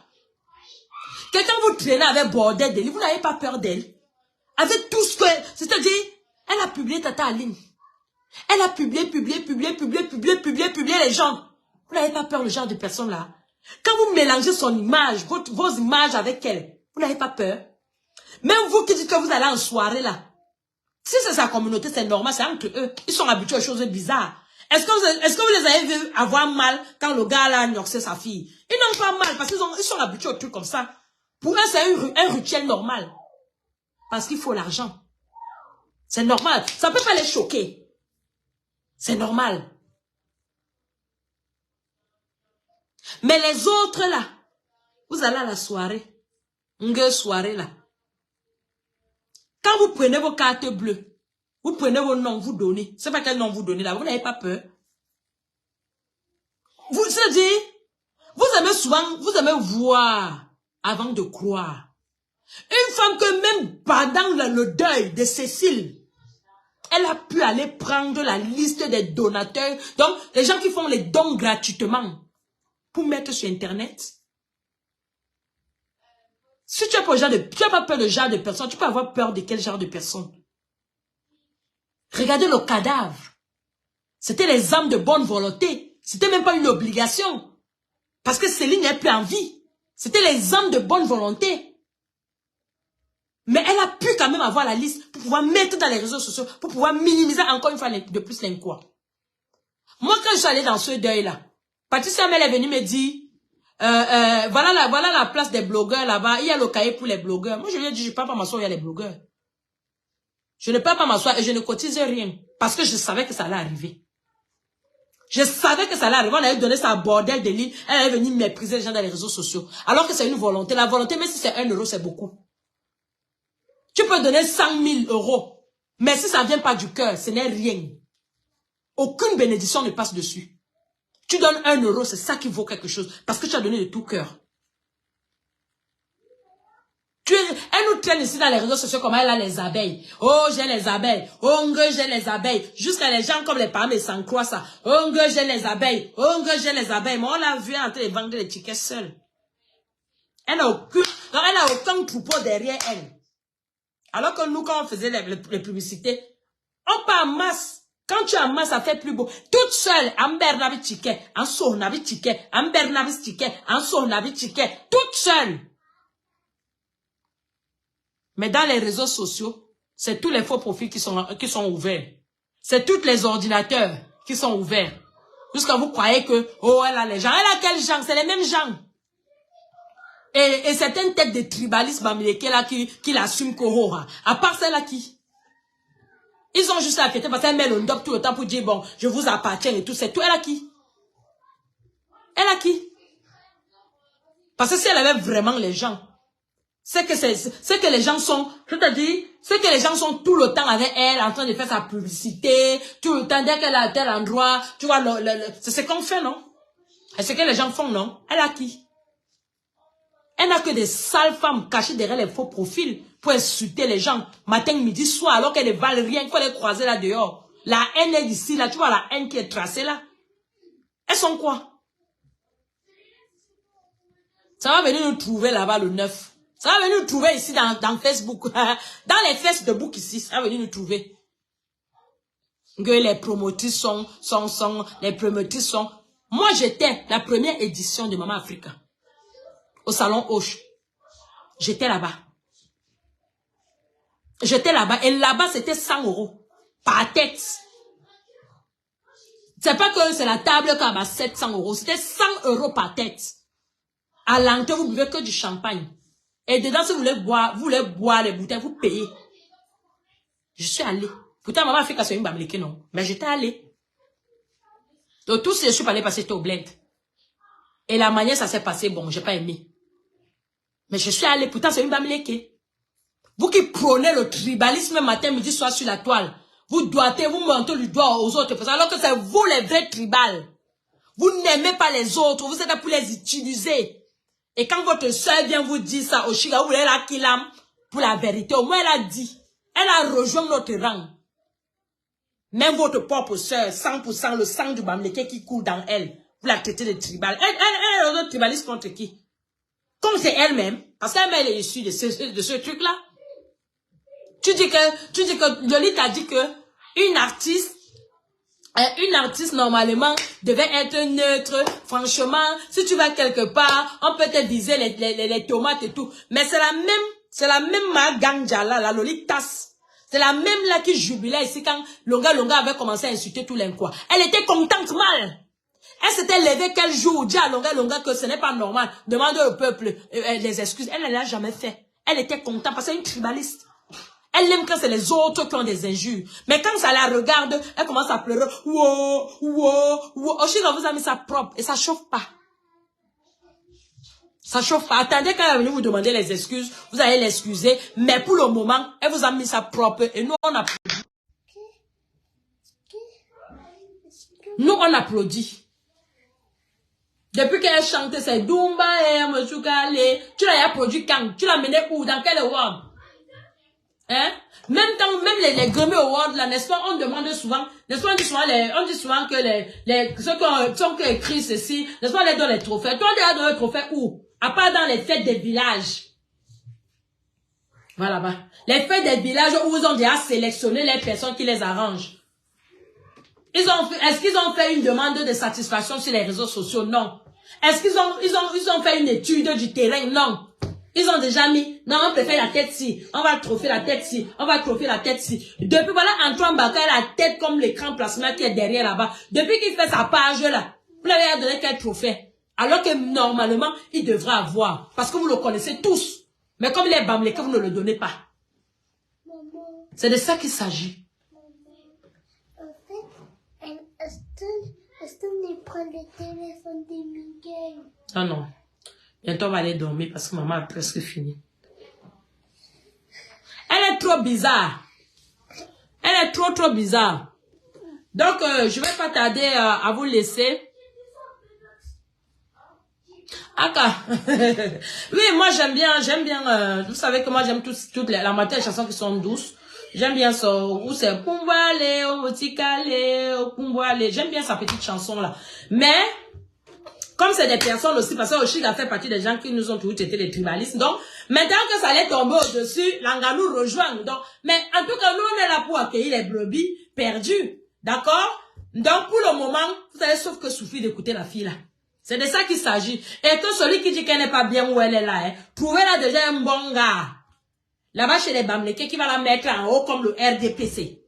Quelqu'un vous traîne avec bordel d'elle, vous n'avez pas peur d'elle. Avec tout ce que, c'est-à-dire, elle a publié Tata Aline. Elle a publié les gens. Vous n'avez pas peur, le genre de personne là. Quand vous mélangez son image, vos images avec elle, vous n'avez pas peur. Même vous qui dites que vous allez en soirée là. Si c'est sa communauté, c'est normal, c'est entre eux. Ils sont habitués aux choses bizarres. Est-ce que vous les avez vus avoir mal quand le gars là a gnoxé sa fille? Ils n'ont pas mal parce qu'ils sont habitués aux trucs comme ça. Pour eux, c'est un rituel normal. Parce qu'il faut l'argent. C'est normal. Ça ne peut pas les choquer. C'est normal. Mais les autres là, vous allez à la soirée. Une soirée là. Quand vous prenez vos cartes bleues, vous prenez vos noms, vous donnez. C'est pas quel nom vous donnez là, vous n'avez pas peur. Vous aimez voir avant de croire. Une femme que même pendant le deuil de Cécile, elle a pu aller prendre la liste des donateurs. Donc, les gens qui font les dons gratuitement pour mettre sur Internet. Si tu n'as pas peur de genre de personne, tu peux avoir peur de quel genre de personne? Regardez le cadavre. C'était les âmes de bonne volonté. C'était même pas une obligation. Parce que Céline n'est plus en vie. C'était les âmes de bonne volonté. Mais elle a pu quand même avoir la liste pour pouvoir mettre dans les réseaux sociaux, pour pouvoir minimiser encore une fois de plus l'incroix. Moi, quand je suis allée dans ce deuil-là, Patricia Mel est venue me dire, voilà la place des blogueurs là-bas, il y a le cahier pour les blogueurs. Moi, je lui ai dit, je ne peux pas m'asseoir, il y a les blogueurs. Je ne peux pas m'asseoir et je ne cotise rien. Parce que je savais que ça allait arriver. Je savais que ça allait arriver. On allait donner ça à bordel de l'île. Elle allait venir mépriser les gens dans les réseaux sociaux. Alors que c'est une volonté. La volonté, même si c'est 1 euro, c'est beaucoup. Tu peux donner 100 000 euros. Mais si ça ne vient pas du cœur, ce n'est rien. Aucune bénédiction ne passe dessus. Tu donnes 1 euro, c'est ça qui vaut quelque chose. Parce que tu as donné de tout cœur. Elle nous traîne ici dans les réseaux sociaux comme elle a les abeilles. Oh, j'ai les abeilles. Oh, j'ai les abeilles. Jusqu'à les gens comme les parents s'en croient ça. Oh, j'ai les abeilles. Oh, j'ai les abeilles. Mais on l'a vu en train de vendre les tickets seule. Elle n'a aucun troupeau derrière elle. Alors que nous, quand on faisait les publicités, on part en masse. Quand tu amasses, ça fait plus beau. Toute seule, Amber n'avait ticket, en sort n'avait ticket, Amber n'avait ticket, en sort n'avait ticket. Toute seule. Mais dans les réseaux sociaux, c'est tous les faux profils qui sont ouverts. C'est tous les ordinateurs qui sont ouverts. Jusqu'à vous croyez que, oh, elle a les gens. Elle a quels gens? C'est les mêmes gens. Et certaines têtes de tribalisme américain là qui l'assument qu'Aurora. À part celle-là qui? Ils ont juste la fête parce qu'elle met le doc tout le temps pour dire, bon, je vous appartiens et tout. C'est tout. Elle a qui? Elle a qui? Parce que si elle avait vraiment les gens, c'est que les gens sont, je te dis, c'est que les gens sont tout le temps avec elle, en train de faire sa publicité, tout le temps, dès qu'elle est à tel endroit, tu vois, c'est ce qu'on fait, non? Et ce que les gens font, non? Elle a qui? Elle n'a que des sales femmes cachées derrière les faux profils pour insulter les gens, matin, midi, soir, alors qu'elles ne valent rien, il faut les croiser là dehors. La haine est ici, là, tu vois la haine qui est tracée là. Elles sont quoi? Ça va venir nous trouver là-bas le 9. Ça va venir nous trouver ici dans Facebook. Dans les Facebook ici, ça va venir nous trouver. Que les promotrices sont. Moi, j'étais la première édition de Maman Africa. Au salon Hoche. J'étais là-bas. Et là-bas, c'était 100 € par tête. C'est pas que c'est la table qui a 700 €. C'était 100 € par tête. À l'entrée, vous buvez que du champagne. Et dedans, si vous voulez boire les bouteilles, vous payez. Je suis allée. Pourtant, Maman Africa, c'est une bamléke, non. Mais j'étais allée. Donc, tout ce que je suis allée passer, c'était au bled. Et la manière, ça s'est passé, bon, j'ai pas aimé. Mais je suis allée. Pourtant, c'est une bamléke. Vous qui prônez le tribalisme matin, midi, soir sur la toile. Vous doigtez, vous montez du doigt aux autres personnes, alors que c'est vous les vrais tribales. Vous n'aimez pas les autres, vous êtes là pour les utiliser. Et quand votre soeur vient vous dire ça, Oshiga, vous voulez la kilam pour la vérité, au moins elle a dit. Elle a rejoint notre rang. Même votre propre soeur, 100% le sang du Bamileke qui coule dans elle, vous la traitez de tribal. Elle est tribaliste contre qui? Comme c'est elle-même, parce qu'elle est issue de ce truc-là. Tu dis que Loli t'a dit que une artiste normalement devait être neutre. Franchement, si tu vas quelque part, on peut te viser les tomates et tout. Mais c'est la même Maganja là, la Loli tasse. C'est la même là qui jubilait ici quand Longa avait commencé à insulter tous les quoi. Elle était contente mal. Elle s'était levée quel jour, dit à Longa que ce n'est pas normal. Demandez au peuple les excuses. Elle ne l'a jamais fait. Elle était contente parce qu'elle est une tribaliste. Elle aime quand c'est les autres qui ont des injures. Mais quand ça la regarde, elle commence à pleurer. Wow. Oshiga vous a mis ça propre et ça chauffe pas. Ça chauffe pas. Attendez quand elle est venue vous demander les excuses, vous allez l'excuser. Mais pour le moment, elle vous a mis ça propre et nous on applaudit. Nous on applaudit. Depuis qu'elle chantait, c'est Dumba et Mouchoukale. Tu l'as produit quand? Tu l'as mené où? Dans quel award? Hein? Même les Grammy Awards, là, n'est-ce pas? On demande souvent, n'est-ce pas? On dit souvent que ceux qui ont écrit ceci, n'est-ce pas? On les donne les trophées. Toi, on les donne les trophées où? À part dans les fêtes des villages. Voilà, bah. Les fêtes des villages où ils ont déjà sélectionné les personnes qui les arrangent. Est-ce qu'ils ont fait une demande de satisfaction sur les réseaux sociaux? Non. Est-ce qu'ils ont fait une étude du terrain? Non. Ils ont déjà mis, non, on peut faire la tête ci, on va tropher la tête ci, on va tropher la tête ci. Depuis, voilà, Antoine Bakar, la tête comme l'écran plasma qui est derrière là-bas. Depuis qu'il fait sa page là, vous l'avez donné quel trophée? Alors que normalement, il devrait avoir. Parce que vous le connaissez tous. Mais comme il est bamlé, que vous ne le donnez pas. C'est de ça qu'il s'agit. Est-ce qu'on prend le téléphone de Miguel? Non, non. Bientôt, on va aller dormir parce que maman a presque fini. Elle est trop bizarre. Elle est trop bizarre. Donc, je vais pas tarder à vous laisser. Aka. Oui, moi, j'aime bien, vous savez que moi, j'aime toute la moitié des chansons qui sont douces. J'aime bien ça, où c'est Pumbale, Omotikale, Pumbale. J'aime bien sa petite chanson là. Mais, comme c'est des personnes aussi, parce que Oshiga fait partie des gens qui nous ont toujours été des tribalistes. Donc, maintenant que ça allait tomber au-dessus, Langa nous rejoint. Donc, mais en tout cas, nous, on est là pour accueillir les brebis perdues. D'accord? Donc, pour le moment, vous avez sauf que suffit d'écouter la fille là. C'est de ça qu'il s'agit. Et que celui qui dit qu'elle n'est pas bien où elle est là, hein, trouvez-la déjà un bon gars. Là-bas chez les Bamleke qui va la mettre en haut comme le RDPC.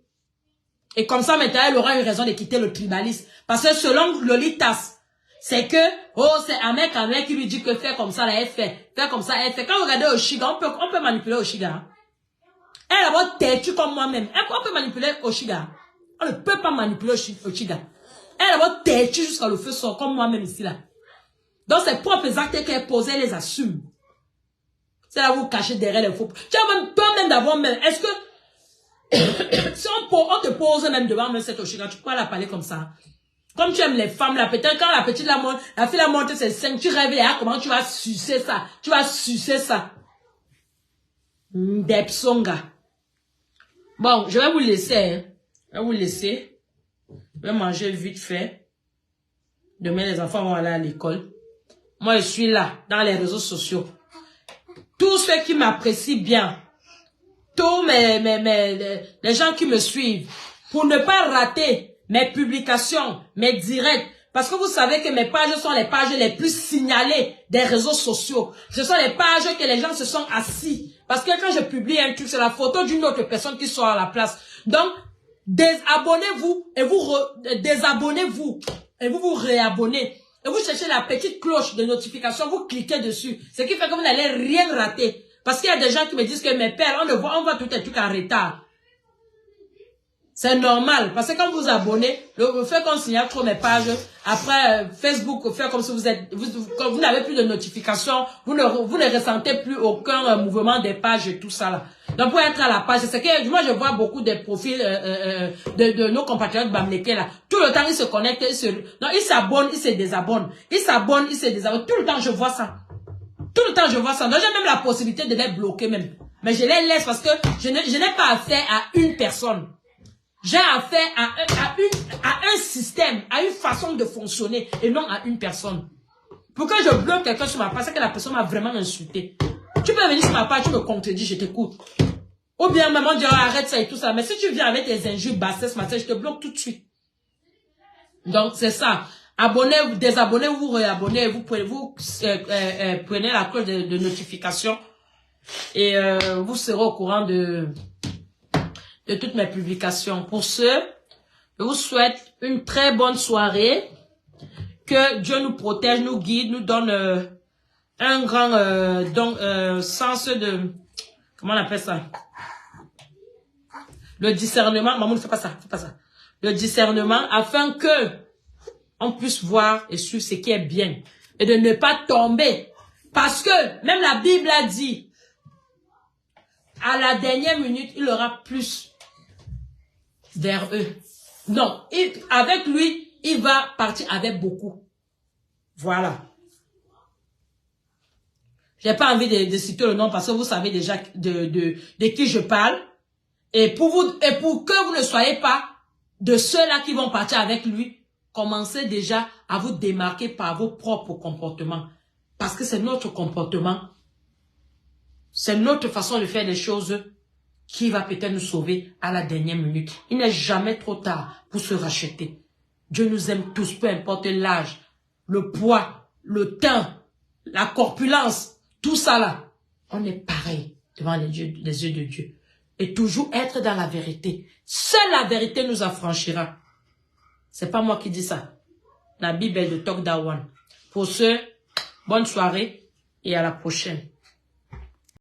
Et comme ça, maintenant, elle aura une raison de quitter le tribalisme. Parce que selon Lolitas, c'est que, oh, c'est un mec qui lui dit que fait comme ça, là, elle fait. Fait comme ça, elle fait. Quand vous regardez Oshiga, on peut manipuler Oshiga. Elle est d'abord têtue comme moi-même. On peut manipuler Oshiga. On ne peut pas manipuler Oshiga. Elle est d'abord têtue jusqu'à le feu sort, comme moi-même ici, là. Donc, ses propres actes qu'elle pose, elle les assume. C'est là où vous cachez derrière les faux. Tu as même peur même d'avoir même. Est-ce que, si on te pose même devant même cette Oshiga, tu peux la parler comme ça? Comme tu aimes les femmes, là, peut-être quand la petite la fille la montre ses seins, tu rêves, là, comment tu vas sucer ça? Tu vas sucer ça. Depsonga. Bon, je vais vous laisser, hein. Je vais vous laisser. Je vais manger vite fait. Demain, les enfants vont aller à l'école. Moi, je suis là, dans les réseaux sociaux. Tous ceux qui m'apprécient bien, tous les gens qui me suivent, pour ne pas rater mes publications, mes directs, parce que vous savez que mes pages sont les pages les plus signalées des réseaux sociaux. Ce sont les pages que les gens se sont assis. Parce que quand je publie un truc, c'est la photo d'une autre personne qui sort à la place. Donc, désabonnez-vous et vous désabonnez-vous et vous vous réabonnez. Et vous cherchez la petite cloche de notification, vous cliquez dessus. Ce qui fait que vous n'allez rien rater. Parce qu'il y a des gens qui me disent que mes pères, on voit tout un truc en retard. C'est normal. Parce que quand vous abonnez, le fait qu'on signale trop mes pages, après Facebook fait comme si vous n'avez plus de notification, vous ne ressentez plus aucun mouvement des pages et tout ça là. Donc, pour être à la page, c'est que moi, je vois beaucoup de profils de nos compatriotes bamlékés là. Tout le temps, ils se connectent, ils s'abonnent, ils se désabonnent. Ils s'abonnent, ils se désabonnent. Tout le temps, je vois ça. Tout le temps, je vois ça. Donc, j'ai même la possibilité de les bloquer même. Mais je les laisse parce que je n'ai pas affaire à une personne. J'ai affaire à un système, à une façon de fonctionner et non à une personne. Pour que je bloque quelqu'un sur ma page, c'est que la personne m'a vraiment insulté. Tu peux venir sur ma page, tu me contredis, je t'écoute. Ou bien maman dit arrête ça et tout ça. Mais si tu viens avec tes injures bassesses, je te bloque tout de suite. Donc c'est ça. Abonnez-vous, désabonnez-vous, réabonnez, vous prenez la cloche de notification et vous serez au courant de toutes mes publications. Pour ce, je vous souhaite une très bonne soirée. Que Dieu nous protège, nous guide, nous donne un grand sens de... Comment on appelle ça? Le discernement. Maman, ne fais pas ça, fais pas ça. Le discernement afin que on puisse voir et suivre ce qui est bien. Et de ne pas tomber. Parce que même la Bible a dit, à la dernière minute, il aura plus vers eux. Non, avec lui, il va partir avec beaucoup. Voilà. J'ai pas envie de citer le nom parce que vous savez déjà de qui je parle. Et pour que vous ne soyez pas de ceux-là qui vont partir avec lui, commencez déjà à vous démarquer par vos propres comportements. Parce que c'est notre comportement. C'est notre façon de faire les choses qui va peut-être nous sauver à la dernière minute. Il n'est jamais trop tard pour se racheter. Dieu nous aime tous, peu importe l'âge, le poids, le teint, la corpulence, tout ça là. On est pareil devant les yeux de Dieu. Et toujours être dans la vérité. Seule la vérité nous affranchira. C'est pas moi qui dis ça. La Bible est de Tok Dawan. Pour ce, bonne soirée et à la prochaine.